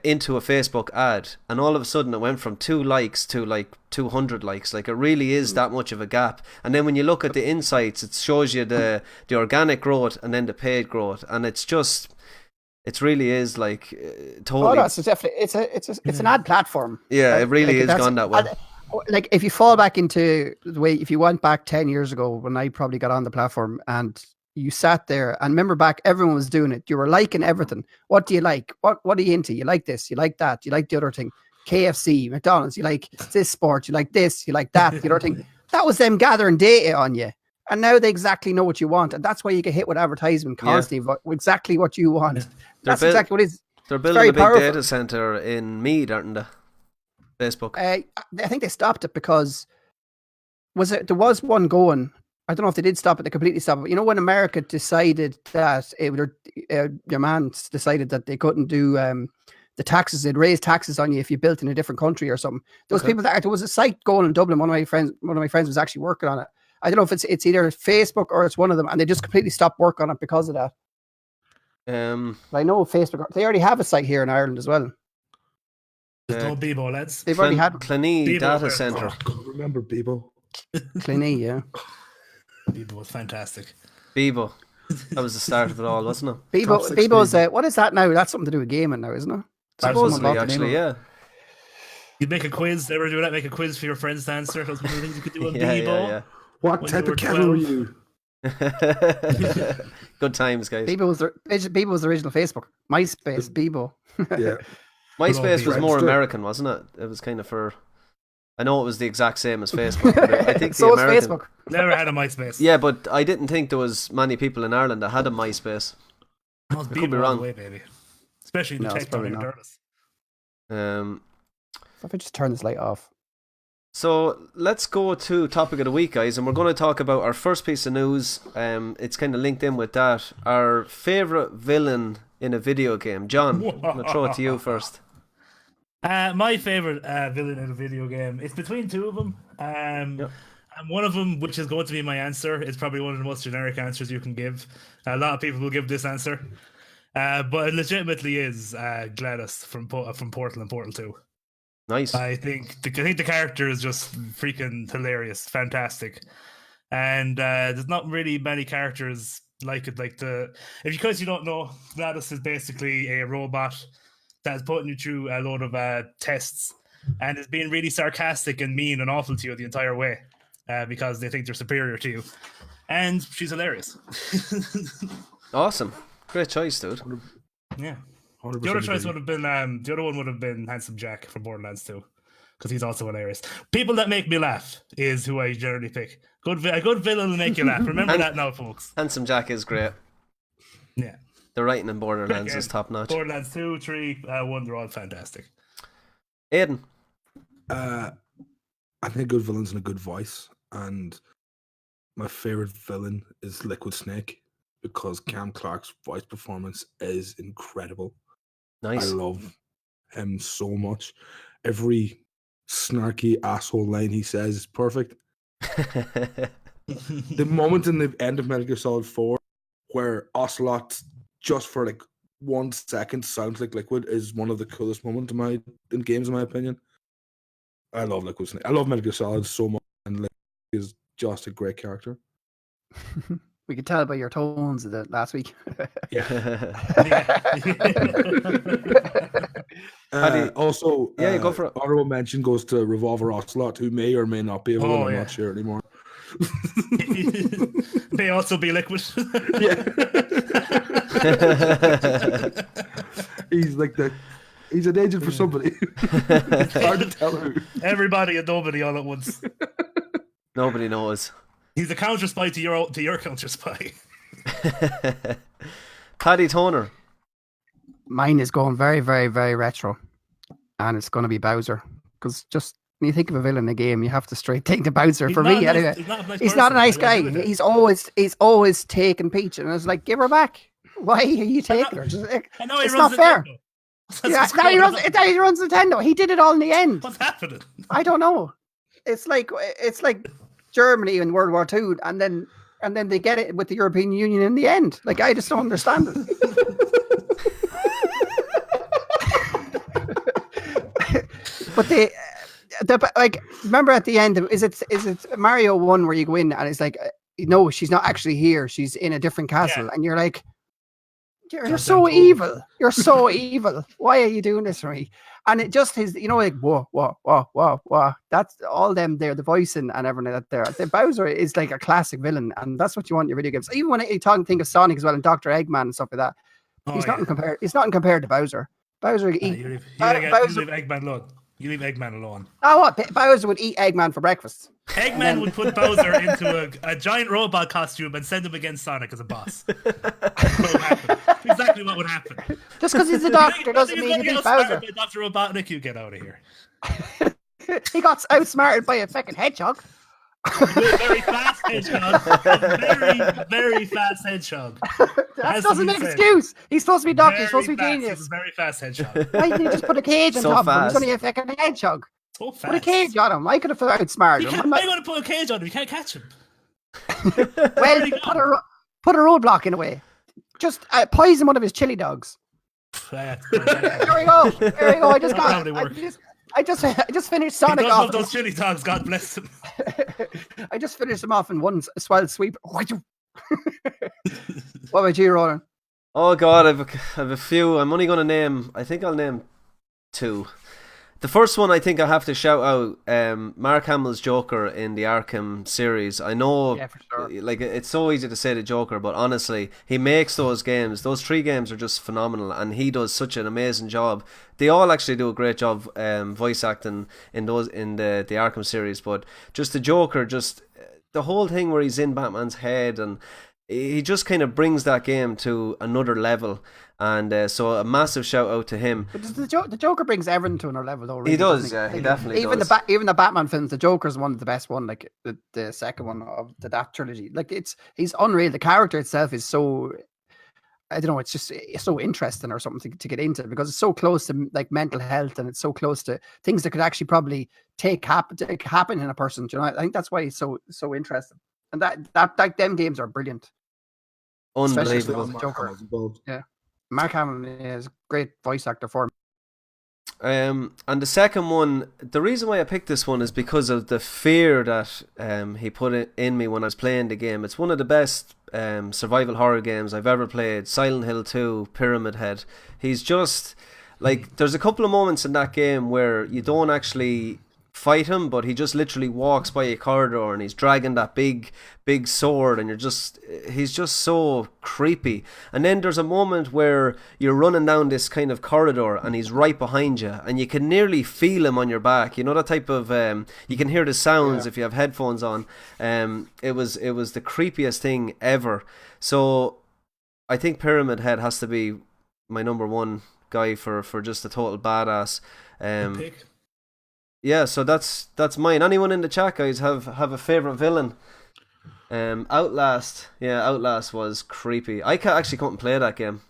into a Facebook ad, and all of a sudden it went from 2 likes to like 200 likes. Like, it really is that much of a gap. And then when you look at the insights, it shows you the organic growth and then the paid growth, and it's just, it really is like Oh totally. no, it's definitely it's an ad platform. Yeah, it really Like, is that's- gone that way. Like if you fall back into the way, if you went back 10 years ago when I probably got on the platform and you sat there and remember back, everyone was doing it. You were liking everything. What do you like? What are you into? You like this, you like that, you like the other thing. KFC, McDonald's, you like this sport, you like this, you like that, the other thing. That was them gathering data on you. And now they exactly know what you want. And that's why you get hit with advertisement constantly, exactly what you want. That's exactly what it is. They're very building a big powerful. data center in Mead, aren't they? Facebook. I think they stopped it because there was one going. I don't know if they did stop it. They completely stopped it. But you know, when America decided that your man decided that they couldn't do the taxes, they'd raise taxes on you if you built in a different country or something. Those people there was a site going in Dublin. One of my friends was actually working on it. I don't know if it's either Facebook or it's one of them, and they just completely stopped work on it because of that. But I know Facebook. They already have a site here in Ireland as well. There's no Bebo, lads. They've already had Cluny Bebo Data there. Center. God, remember Bebo? Cluny, yeah. Bebo was fantastic. Bebo. That was the start of it all, wasn't it? Bebo's what is that now? That's something to do with gaming now, isn't it? Supposedly, actually, yeah. You'd make a quiz. Ever do that? Make a quiz for your friends to answer. That's one of the things you could do on Yeah, Bebo. yeah, What When type you of were kettle are 12. you? yeah. Good times, guys. Bebo was the original Facebook. MySpace, Bebo. Yeah. MySpace was more Friendster. American, wasn't it? It was kind of for. I know it was the exact same as Facebook. But I think So the is American. Facebook. Never had a MySpace. Yeah, but I didn't think there was many people in Ireland that had a MySpace. Well, could be Bebo all wrong. the way, baby. Especially in the No, it's tech town probably in not. Dermis. So if I just turn this light off. So let's go to topic of the week, guys, and we're going to talk about our first piece of news. It's kind of linked in with that. Our favorite villain in a video game. John, I'm going to throw it to you first. My favorite villain in a video game. It's between two of them. And one of them, which is going to be my answer, is probably one of the most generic answers you can give. A lot of people will give this answer. But it legitimately is GLaDOS from Portal and Portal 2. Nice. I think the character is just freaking hilarious, fantastic, and there's not really many characters like it. Because you don't know, GLaDOS is basically a robot that is putting you through a load of tests and is being really sarcastic and mean and awful to you the entire way because they think they're superior to you, and she's hilarious. Awesome. Great choice, dude. Yeah. 100% The other choice agree. would have been the other one would have been Handsome Jack from Borderlands 2 because he's also hilarious. People that make me laugh is who I generally pick. A good villain will make you laugh. Remember that now, folks. Handsome Jack is great. Yeah. The writing in Borderlands Again, is top notch. Borderlands 2, 3, 1, they're all fantastic. Aiden. I think a good villain's in a good voice, and my favorite villain is Liquid Snake because Cam Clark's voice performance is incredible. Nice. I love him so much. Every snarky asshole line he says is perfect. The moment in the end of Metal Gear Solid 4 where Ocelot just for like 1 second sounds like Liquid is one of the coolest moments in games, in my opinion. I love Liquid Snake. I love Metal Gear Solid so much, and Liquid is just a great character. We could tell by your tones of the last week. Also, yeah, you go for it. honorable mention goes to Revolver Ocelot, who may or may not be a villain. I'm not sure anymore. May also be Liquid. Yeah. He's an agent for somebody. It's hard to tell who. Everybody and nobody all at once. Nobody knows. He's a counter spy to your counter spy. Paddy Toner. Mine is going very, very, very retro. And it's going to be Bowser. Because just when you think of a villain in a game, you have to straight think the Bowser. For me, anyway. He's not a nice guy. He's always taking Peach, and it's like, give her back. Why are you taking her? It's not fair. Yeah, now he runs Nintendo. He did it all in the end. What's happening? I don't know. It's like Germany in World War II, and then they get it with the European Union in the end. Like, I just don't understand it. But they like, remember at the end, is it Mario 1 where you go in and it's like, no, she's not actually here. She's in a different castle, and you're like, you're so evil. You're so evil. Why are you doing this for me? And it just is, like, whoa. That's all them there, the voicing and everything that there. The Bowser is like a classic villain, and that's what you want in your video games. Even when you think of Sonic as well, and Dr. Eggman and stuff like that, he's not compared to Bowser. Bowser, you leave Eggman alone. You leave Eggman alone. Oh, what? Bowser would eat Eggman for breakfast. Eggman would put Bowser into a giant robot costume and send him against Sonic as a boss. That's what would happen. Exactly what would happen. Just because he's a doctor doesn't mean he beat Bowser. Dr. Robotnik, you get out of here. He got outsmarted by a fucking hedgehog. Very fast hedgehog. Very, very fast hedgehog. That doesn't make excuse. He's supposed to be doctor. He's supposed to be genius. Very fast hedgehog. Why didn't you just put a cage on top of him? He's only a fucking hedgehog. So fast. Put a cage on him. I could have outsmarted him. Why are you going to put a cage on him? You can't catch him. Well, put a roadblock in a way. Just poison one of his chili dogs. There we go. I just finished Sonic off. Love those chili dogs. God bless them. I just finished them off in one swell sweep. What about you, Roland? Oh God, I've a few. I'm only going to name. I think I'll name two. The first one, I think I have to shout out Mark Hamill's Joker in the Arkham series. I know, yeah, for sure. Like, it's so easy to say the Joker, but honestly, he makes those games. Those 3 games are just phenomenal, and he does such an amazing job. They all actually do a great job voice acting in the Arkham series, but just the Joker, just the whole thing where he's in Batman's head, and he just kind of brings that game to another level. And so a massive shout out to him. But the Joker brings everything to another level, though. Really, he does, yeah, he definitely does. Even the Batman films, the Joker's one of the best one. Like the second one of that trilogy. Like he's unreal. The character itself is so, I don't know. It's so interesting or something to get into, because it's so close to like mental health, and it's so close to things that could actually probably happen in a person. Do you know? I think that's why he's so interesting. And that them games are brilliant. Unbelievable. The Joker. Yeah. Mark Hamill is a great voice actor for him. And the second one, the reason why I picked this one is because of the fear that he put it in me when I was playing the game. It's one of the best survival horror games I've ever played. Silent Hill 2, Pyramid Head. He's just like, there's a couple of moments in that game where you don't actually fight him, but he just literally walks by a corridor and he's dragging that big sword, and he's just so creepy. And then there's a moment where you're running down this kind of corridor and he's right behind you, and you can nearly feel him on your back. You know, that type of you can hear the sounds if you have headphones on. It was the creepiest thing ever. So I think Pyramid Head has to be my number one guy for just a total badass. Yeah, so that's mine. Anyone in the chat, guys, have a favorite villain? Outlast. Yeah, Outlast was creepy. I actually couldn't play that game.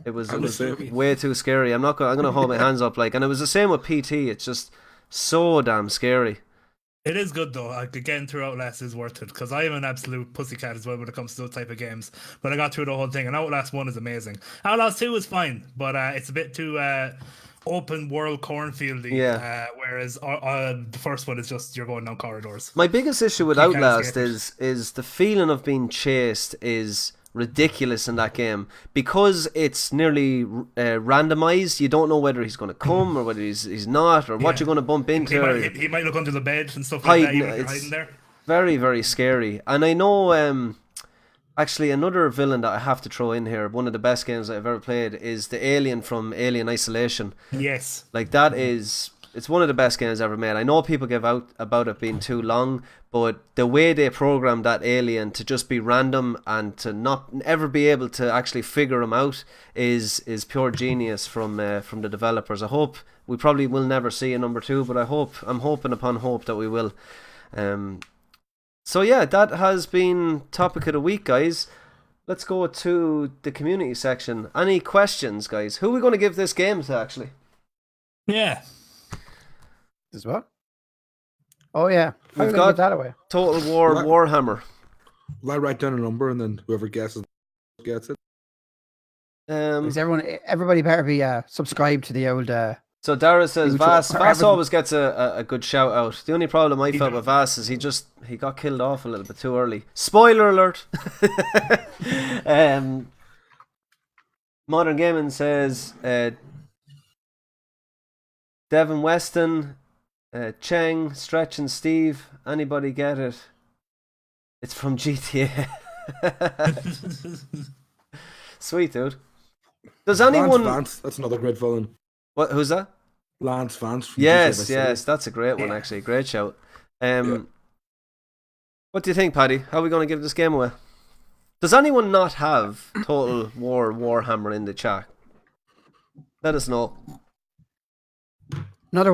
It was way too scary. I'm gonna hold my hands up, and it was the same with PT. It's just so damn scary. It is good though. Getting through Outlast is worth it, because I am an absolute pussycat as well when it comes to those type of games. But I got through the whole thing, and Outlast 1 is amazing. Outlast 2 is fine, but it's a bit too open world cornfieldy, whereas the first one is just you're going down corridors. My biggest issue with Outlast is the feeling of being chased is ridiculous in that game, because it's nearly randomized. You don't know whether he's going to come or whether he's not, or what you're going to bump into. He might look under the bed and stuff like that. You're hiding there. Very, very scary. And I know actually another villain that I have to throw in here, one of the best games I've ever played, is the alien from Alien Isolation. Yes. Like, that is, it's one of the best games ever made. I know people give out about it being too long, but the way they programmed that alien to just be random and to not ever be able to actually figure him out is pure genius from the developers. I hope we probably will never see a number 2, but I'm hoping upon hope that we will. So yeah, that has been topic of the week, guys. Let's go to the community section. Any questions, guys? Who are we going to give this game to, actually? Yeah. As well. Oh yeah, We've got got that away. Total War Warhammer. Will I write down a number and then whoever guesses gets it? Because everybody better be subscribed to the old. So Dara says Vass everything. always gets a good shout out. The only problem I felt with Vass is he got killed off a little bit too early. Spoiler alert. Modern Gaming says Devin Weston, Cheng, Stretch and Steve. Anybody get it? It's from GTA. Sweet, dude. Does anyone... Lance Vance, that's another great villain. What? Who's that? Lance Vance. From Yes, GTA yes, that's a great one, actually. Great shout. What do you think, Paddy? How are we going to give this game away? Does anyone not have Total War Warhammer in the chat? Let us know. Another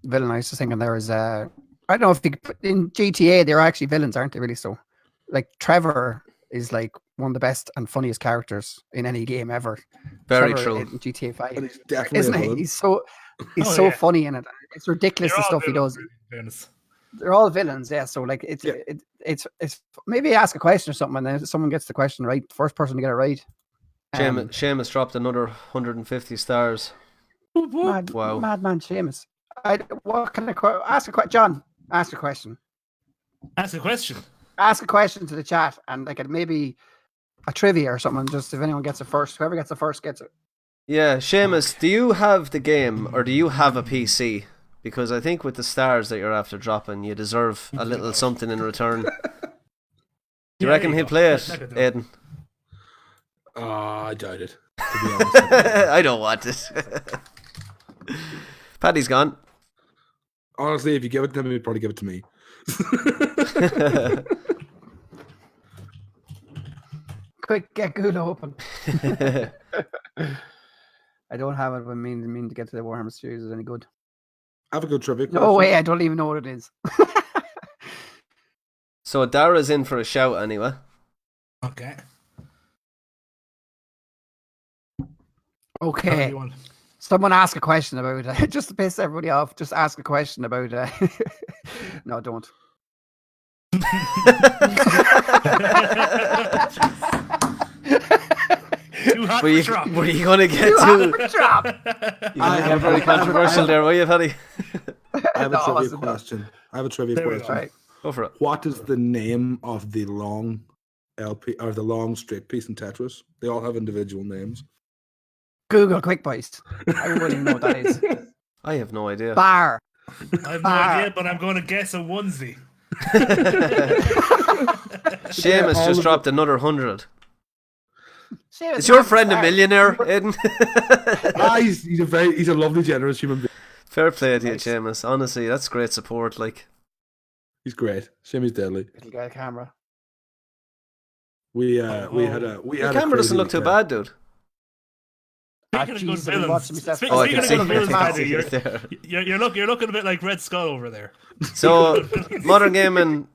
villain I was just thinking there is I don't know if in GTA they're actually villains, aren't they? Really, so like Trevor is like one of the best and funniest characters in any game ever. Very Trevor true. In GTA 5, And he's definitely isn't a he? villain. He's so funny in it. It's ridiculous the stuff he does. They're all villains, yeah. So like it's maybe ask a question or something, and then if someone gets the question right, first person to get it right. Seamus dropped another 150 stars. Wow. Madman Seamus. What can I ask a question? John, ask a question. Ask a question. Ask a question to the chat, and like maybe a trivia or something. Just if anyone gets it first, whoever gets it first gets it. Yeah, Seamus, do you have the game or do you have a PC? Because I think with the stars that you're after dropping, you deserve a little something in return. Do you reckon he'll play it, Aiden? I doubt it. To be honest. I don't want it. Paddy's gone. Honestly, if you give it to him, he'd probably give it to me. Quick, get good open. I don't have it, but mean to get to the Warhammer series is any good. Have a good trivia. No way, I don't even know what it is. So Dara's in for a shout anyway. Okay. Okay. Someone ask a question about just to piss everybody off. Just ask a question about. No, don't. Were you going to get to? I Get very controversial there, were you, Paddy? I have a trivia question. Right. Go for it. What is the name of the long LP or the long straight piece in Tetris? They all have individual names. Google quick boys. I wouldn't even know what that is. I have no idea. Bar. I have no idea, but I'm going to guess a onesie. Seamus just dropped another 100. Seamus, Is your friend a millionaire, Aiden? He's a lovely, generous human being. Fair play to you, Seamus. Honestly, that's great support. Like, He's great. Seamus deadly. Little guy camera. We had the a camera doesn't look too bad, dude. Speaking of good Jesus, I'm watching villains, myself. speaking Oh, I of can good see. villains, I can Paddy, see it there. you're looking a bit like Red Skull over there. So, Modern Gaming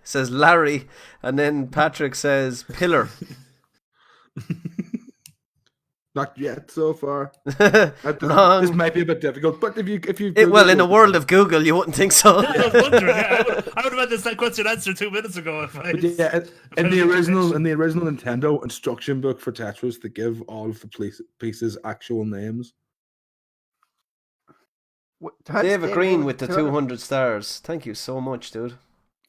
says Larry, and then Patrick says Pillar. Not yet so far. Wrong. This might be a bit difficult, but if you Well, in the world of Google, you wouldn't think so. I was wondering. I would have had this question answered 2 minutes ago. In the original Nintendo instruction book for Tetris, they give all of the pieces actual names. Dave Green with the 200 stars. Thank you so much, dude.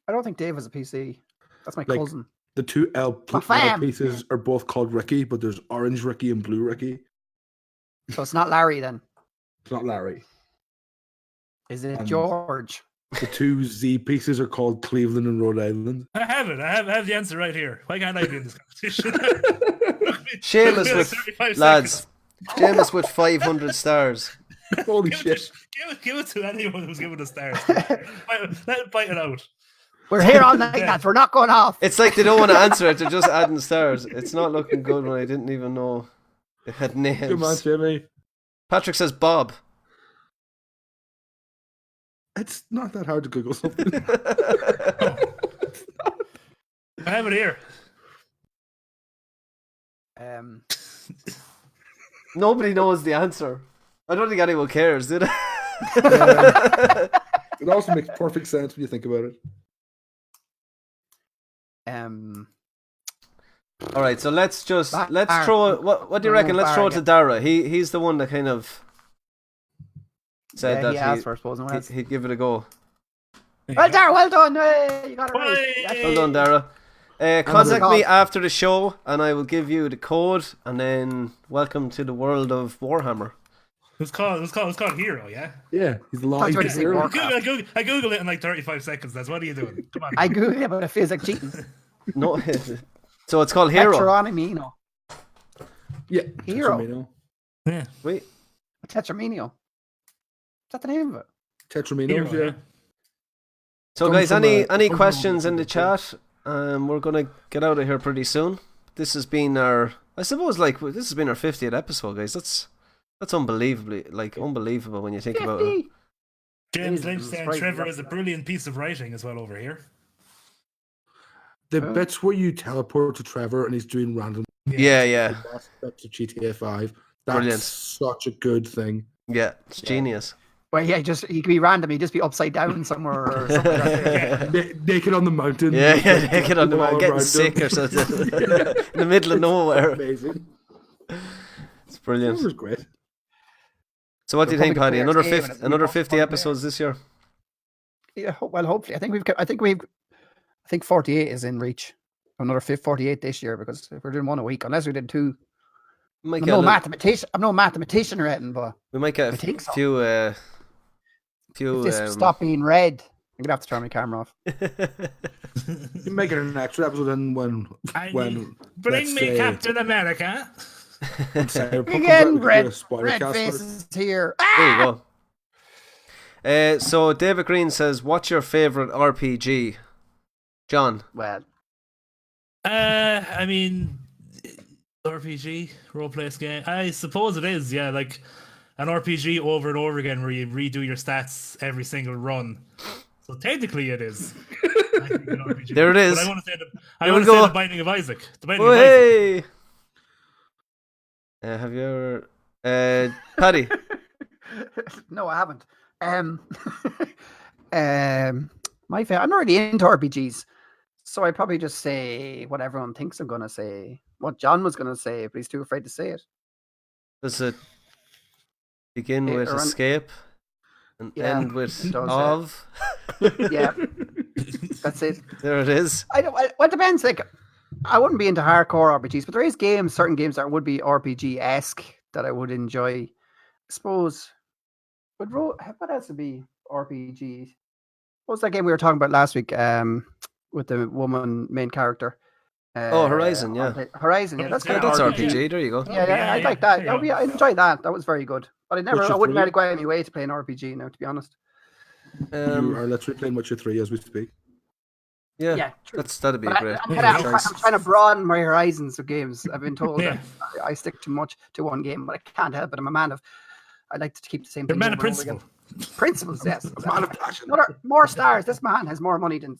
I don't think Dave has a PC. That's my Like, cousin. The two L fam. pieces are both called Ricky, but there's Orange Ricky and Blue Ricky. So it's not Larry then. It's not Larry. Is it George? The two Z pieces are called Cleveland and Rhode Island. I have it. I have the answer right here. Why can't I be in this competition? Seamus with 35 lads. Seamus with 500 stars. Holy seconds. shit. Give it to anyone who's given the stars. Let it bite it out. We're here all night, lads. We're not going off. It's like they don't want to answer it. They're just adding stars. It's not looking good when I didn't even know it had names. Come on, Jimmy. Patrick says Bob. It's not that hard to Google something. I have it here. Nobody knows the answer. I don't think anyone cares, did it? It also makes perfect sense when you think about it. All right, so let's throw. What do you reckon? Let's throw it to Dara. He's the one that kind of said that he asked for it, I suppose. he'd give it a go. Well, Dara, well done. Hey, you got it right. Well done, Dara. Contact me after the show, and I will give you the code. And then welcome to the world of Warhammer. It's called Hero, yeah? Yeah, he's the live Talk to hero. me. I Googled it in like 35 seconds. That's what are you doing? Come on. I Googled it, but it feels like cheating. No, so it's called Hero. Tetramino. Yeah, Hero. Tetramino. Yeah. Wait. Tetramino. Is that the name of it? Tetramino, Hero, yeah. So Comes guys, from any from questions from in the chat? We're gonna get out of here pretty soon. This has been our 50th episode, guys. That's unbelievably unbelievable when you think about it. James Lynch Jesus saying Christ. Trevor is a brilliant piece of writing as well over here. The bits where you teleport to Trevor and he's doing random Yeah. aspects of GTA 5. That's Brilliant. such a good thing. Yeah, it's genius. Well, yeah, he could be random. He'd just be upside down somewhere or something like that. Naked on the mountain. Yeah, naked on the mountain, all getting around sick him. or something in the middle of nowhere. Amazing. It's brilliant. That was great. So what do you think, Paddy? Probably Another the players' game, another and it's 50 episodes this year? Yeah, well, hopefully. I think 48 is in reach. Another 48 this year because if we're doing one a week, unless we did two. We might I'm get no mathematician or anything, but we might get I think so. few. if this stop being red, I'm gonna have to turn my camera off. You make it an extra episode in when Bring let's me say, Captain America. Cyberpunk comes out, Again, we could do a red spoiler cast for it. faces here. There you go. So David Green says, "What's your favorite RPG?" John. Well, I mean, RPG role play game. I suppose it is. Yeah, like an RPG over and over again, where you redo your stats every single run. So technically, it is. I think an RPG. There it is. But I want to say Here we say go. the Binding of Isaac. The Binding Oh, of Isaac. hey. Have you ever, Paddy? no, I haven't. My favorite. I'm not really into RPGs, so I probably just say what everyone thinks I'm gonna say. What John was gonna say, but he's too afraid to say it. Does it begin It with run- escape and Yeah, end with it does, of? Yeah, that's it. There it is. Well, it depends. Like, I wouldn't be into hardcore RPGs, but there is certain games that would be RPG-esque that I would enjoy. I suppose. What else would be RPG? What was that game we were talking about last week? With the woman main character. Horizon, yeah. Horizon, yeah. That's Yeah, kind of That's RPG. RPG. There you go. Yeah, I like that. There you go. I enjoyed that. That was very good. But I Witcher wouldn't 3? let it go out of my way to play an RPG now, to be honest. You are literally playing Witcher 3 as we speak. Yeah, true. that'd be But great. I'm trying to broaden my horizons of games. I've been told Yeah. that I stick too much to one game, but I can't help it. I'm a man of. I like to keep the same You're a thing. man of over and over principle. again. Principles, yes. Man of passion. More stars. This man has more money than.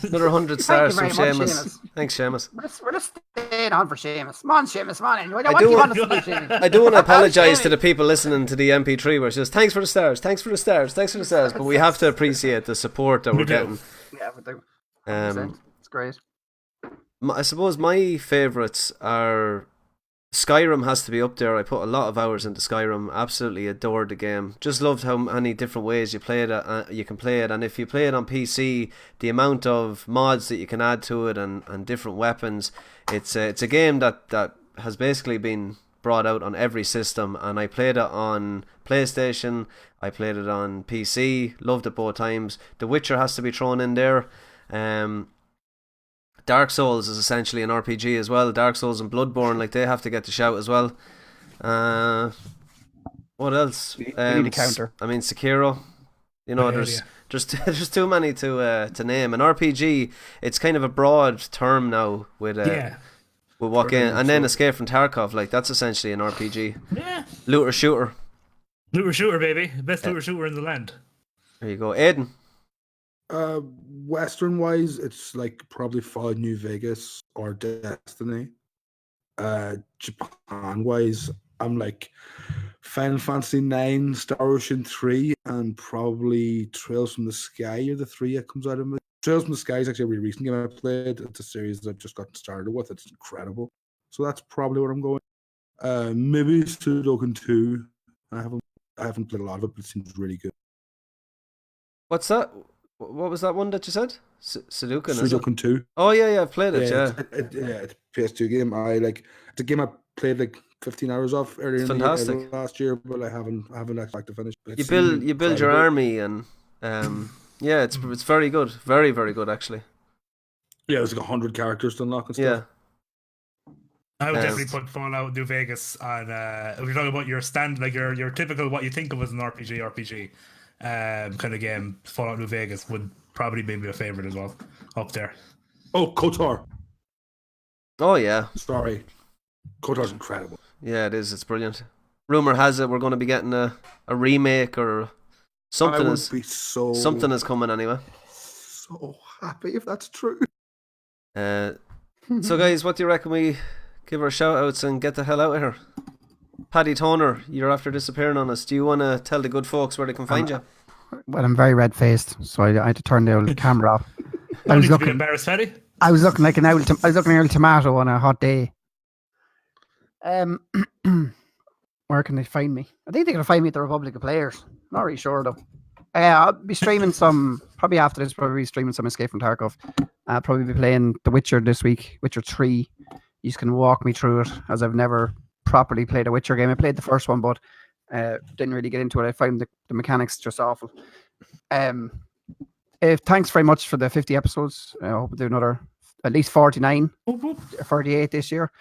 Another 100 Thank stars you from very much, Seamus. Seamus. Thanks, Seamus. We're just staying on for Seamus. Come on, Seamus. Come on in. What do do you want- want us to do, Seamus? I do want to apologise to the people listening to the MP3 where it says, thanks for the stars, thanks for the stars, thanks for the stars. But we have to appreciate the support that we're We do. getting. Yeah, we do. It's great. I suppose my favourites are Skyrim has to be up there. I put a lot of hours into Skyrim. Absolutely adored the game. Just loved how many different ways you play it. You can play it, and if you play it on PC, the amount of mods that you can add to it and different weapons. It's a game that has basically been brought out on every system. And I played it on PlayStation. I played it on PC. Loved it both times. The Witcher has to be thrown in there. Dark Souls is essentially an RPG as well. Dark Souls and Bloodborne, like, they have to get the shout as well. What else? We need a counter. I mean, Sekiro. You know, there's too many to name. An RPG, it's kind of a broad term now. With Yeah. We'll walk Very in much and then so. Escape from Tarkov. Like that's essentially an RPG. Yeah. Looter shooter. Looter shooter, baby. Best looter shooter in the land. There you go, Aiden. Western wise, it's like probably Fallout New Vegas or Destiny. Japan wise, I'm like Final Fantasy 9, Star Ocean 3, and probably Trails from the Sky are the three that comes out of me. Trails from the Sky is actually a really recent game I played. It's a series that I've just gotten started with. It's incredible. So that's probably where I'm going. Maybe Sudoku 2. I haven't played a lot of it, but it seems really good. What's that? What was that one that you said? Sudoku, is it? Sudoku 2. Oh yeah, I've played it. Yeah, It's a PS2 game. It's a game I played like 15 hours of earlier It's in the fantastic. year, last year, but I haven't actually to finish. But you it build seemed your incredible. army and yeah, it's very good, very good actually. Yeah, there's like 100 characters to unlock and Yeah. stuff. I would Um, definitely put Fallout New Vegas on. If you're talking about your stand, like your typical what you think of as an RPG kind of game, Fallout New Vegas would probably be my favorite as well, up there. Oh, KOTOR. Oh yeah, Sorry. KOTOR's incredible. yeah, it is. It's brilliant. Rumor has it we're going to be getting a remake or something. I would be Something is coming anyway. so happy if that's true. So guys, what do you reckon we give our shout outs and get the hell out of here? Paddy Toner, you're after disappearing on us. Do you want to tell the good folks where they can find you? Well, I'm very red faced, so I had to turn the old camera off. I was looking embarrassed, Paddy. I was looking like an old. I was looking like an old tomato on a hot day. Where can they find me? I think they can find me at the Republic of Players. Not really sure though. I'll be streaming some probably after this. Probably streaming some Escape from Tarkov. I'll probably be playing The Witcher this week. Witcher 3. You can walk me through it as I've never properly played a Witcher game. I played the first one, but didn't really get into it. I found the mechanics just awful. Thanks very much for the 50 episodes. I hope we'll do another at least 49, 48 this year.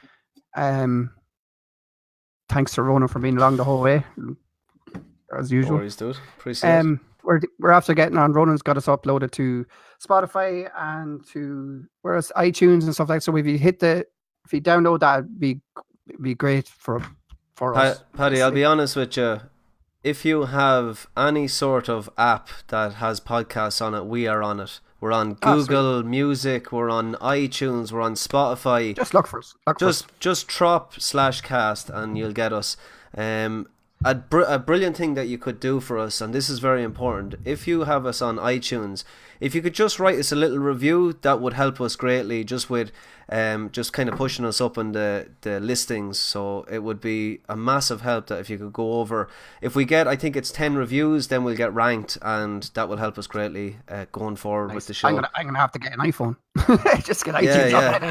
Thanks to Ronan for being along the whole way, as usual. No worries, dude. Appreciate it. We're after getting on. Ronan's got us uploaded to Spotify and to iTunes and stuff like that. So if you download that, it'd be great for us. Paddy, I'll be honest with you. If you have any sort of app that has podcasts on it, we are on it. We're on Google Music, we're on iTunes, we're on Spotify. Just look for us. Just TROP-CAST and you'll get us. A brilliant thing that you could do for us, and this is very important, if you have us on iTunes, if you could just write us a little review, that would help us greatly, just with just kind of pushing us up in the listings. So it would be a massive help that if you could go over, if we get, I think it's 10 reviews, then we'll get ranked, and that will help us greatly going forward with the show. I'm gonna have to get an iPhone. Just get iTunes on.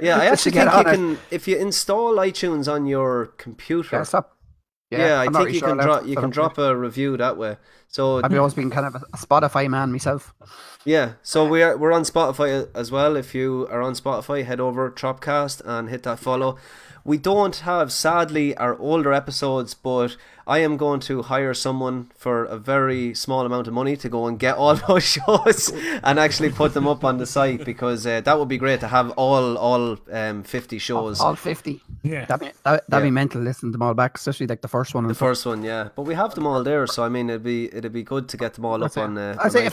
Yeah, I actually think you can, if you install iTunes on your computer. Yeah, I think you can drop a review that way. So I've always been kind of a Spotify man myself. Yeah, so we're on Spotify as well. If you are on Spotify, head over TROP-CAST and hit that follow. We don't have, sadly, our older episodes, but I am going to hire someone for a very small amount of money to go and get all those shows and actually put them up on the site, because that would be great to have all 50 shows. All 50. Yeah. That'd be mental listening to them all back, especially like the first one. The first one, yeah. But we have them all there, so I mean, it'd be good to get them all up on. I'd say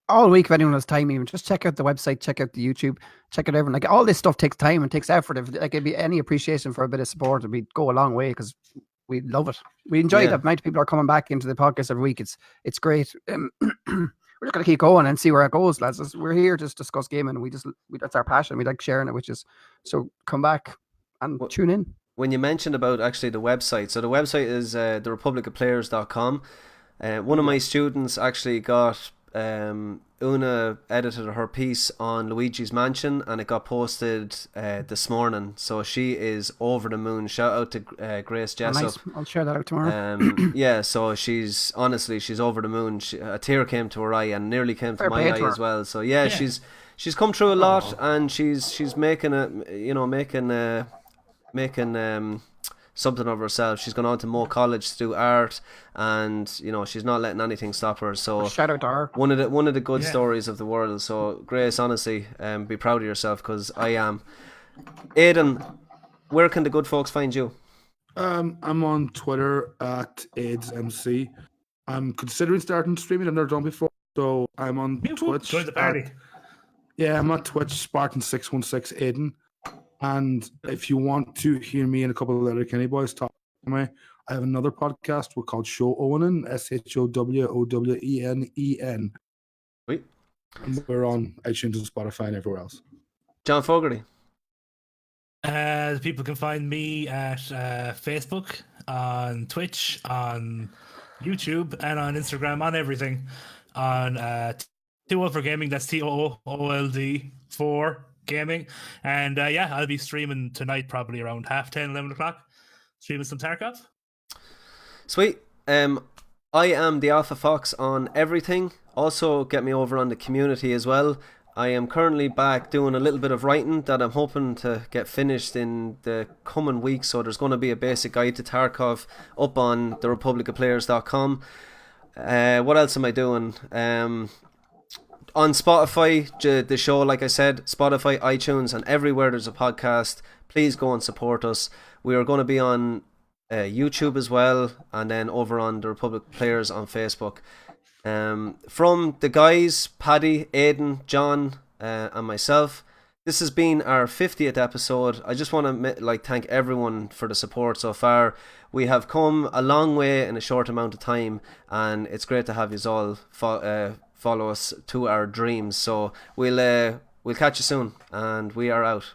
all week, if anyone has time, even just check out the website, check out the YouTube, check out everything. Like all this stuff takes time and takes effort. If like it'd be any appreciation for a bit of support, it'd go a long way, because we love it. We enjoy that. Amount of people are coming back into the podcast every week. It's great. We're just gonna keep going and see where it goes, lads. We're here to discuss gaming. That's our passion. We like sharing it, so come back and tune in. When you mentioned about actually the website, so the website is therepublicofplayers.com. One of my students actually got Una edited her piece on Luigi's Mansion, and it got posted this morning, so she is over the moon. Shout out to Grace Jessup. Nice. I'll share that out tomorrow. Yeah, so she's over the moon. A tear came to her eye and nearly came to my eye as well. So yeah, she's come through a lot, and she's making something of herself. She's gone on to Mo College to do art, and she's not letting anything stop her. So shout out to her. One of the good stories of the world. So Grace, honestly, be proud of yourself, because I am. Aidan, where can the good folks find you? I'm on Twitter at AidsMC. I'm considering starting streaming. I've never done before, so I'm on Twitch. Join the party. I'm at Twitch, Spartan616 Aiden. And if you want to hear me and a couple of other Kenny boys talk to me, I have another podcast we're called Show Owenen, SHOWOWENEN. Sweet. And we're on iTunes and Spotify and everywhere else. John Fogarty. People can find me at Facebook, on Twitch, on YouTube, and on Instagram, on everything. On TOOLD for Gaming, that's TOOLD for Gaming. And I'll be streaming tonight, probably around 10:30, 11 o'clock, streaming some Tarkov. Sweet. I am the Alpha Fox on everything. Also, get me over on the community as well. I am currently back doing a little bit of writing that I'm hoping to get finished in the coming weeks. So there's going to be a basic guide to Tarkov up on therepublicofplayers.com. What else am I doing? On Spotify, the show, like I said, Spotify, iTunes, and everywhere there's a podcast. Please go and support us. We are going to be on YouTube as well, and then over on the Republic Players on Facebook. From the guys, Paddy, Aidan, John, and myself, this has been our 50th episode. I just want to thank everyone for the support so far. We have come a long way in a short amount of time, and it's great to have you all follow us to our dreams. So we'll catch you soon, and we are out.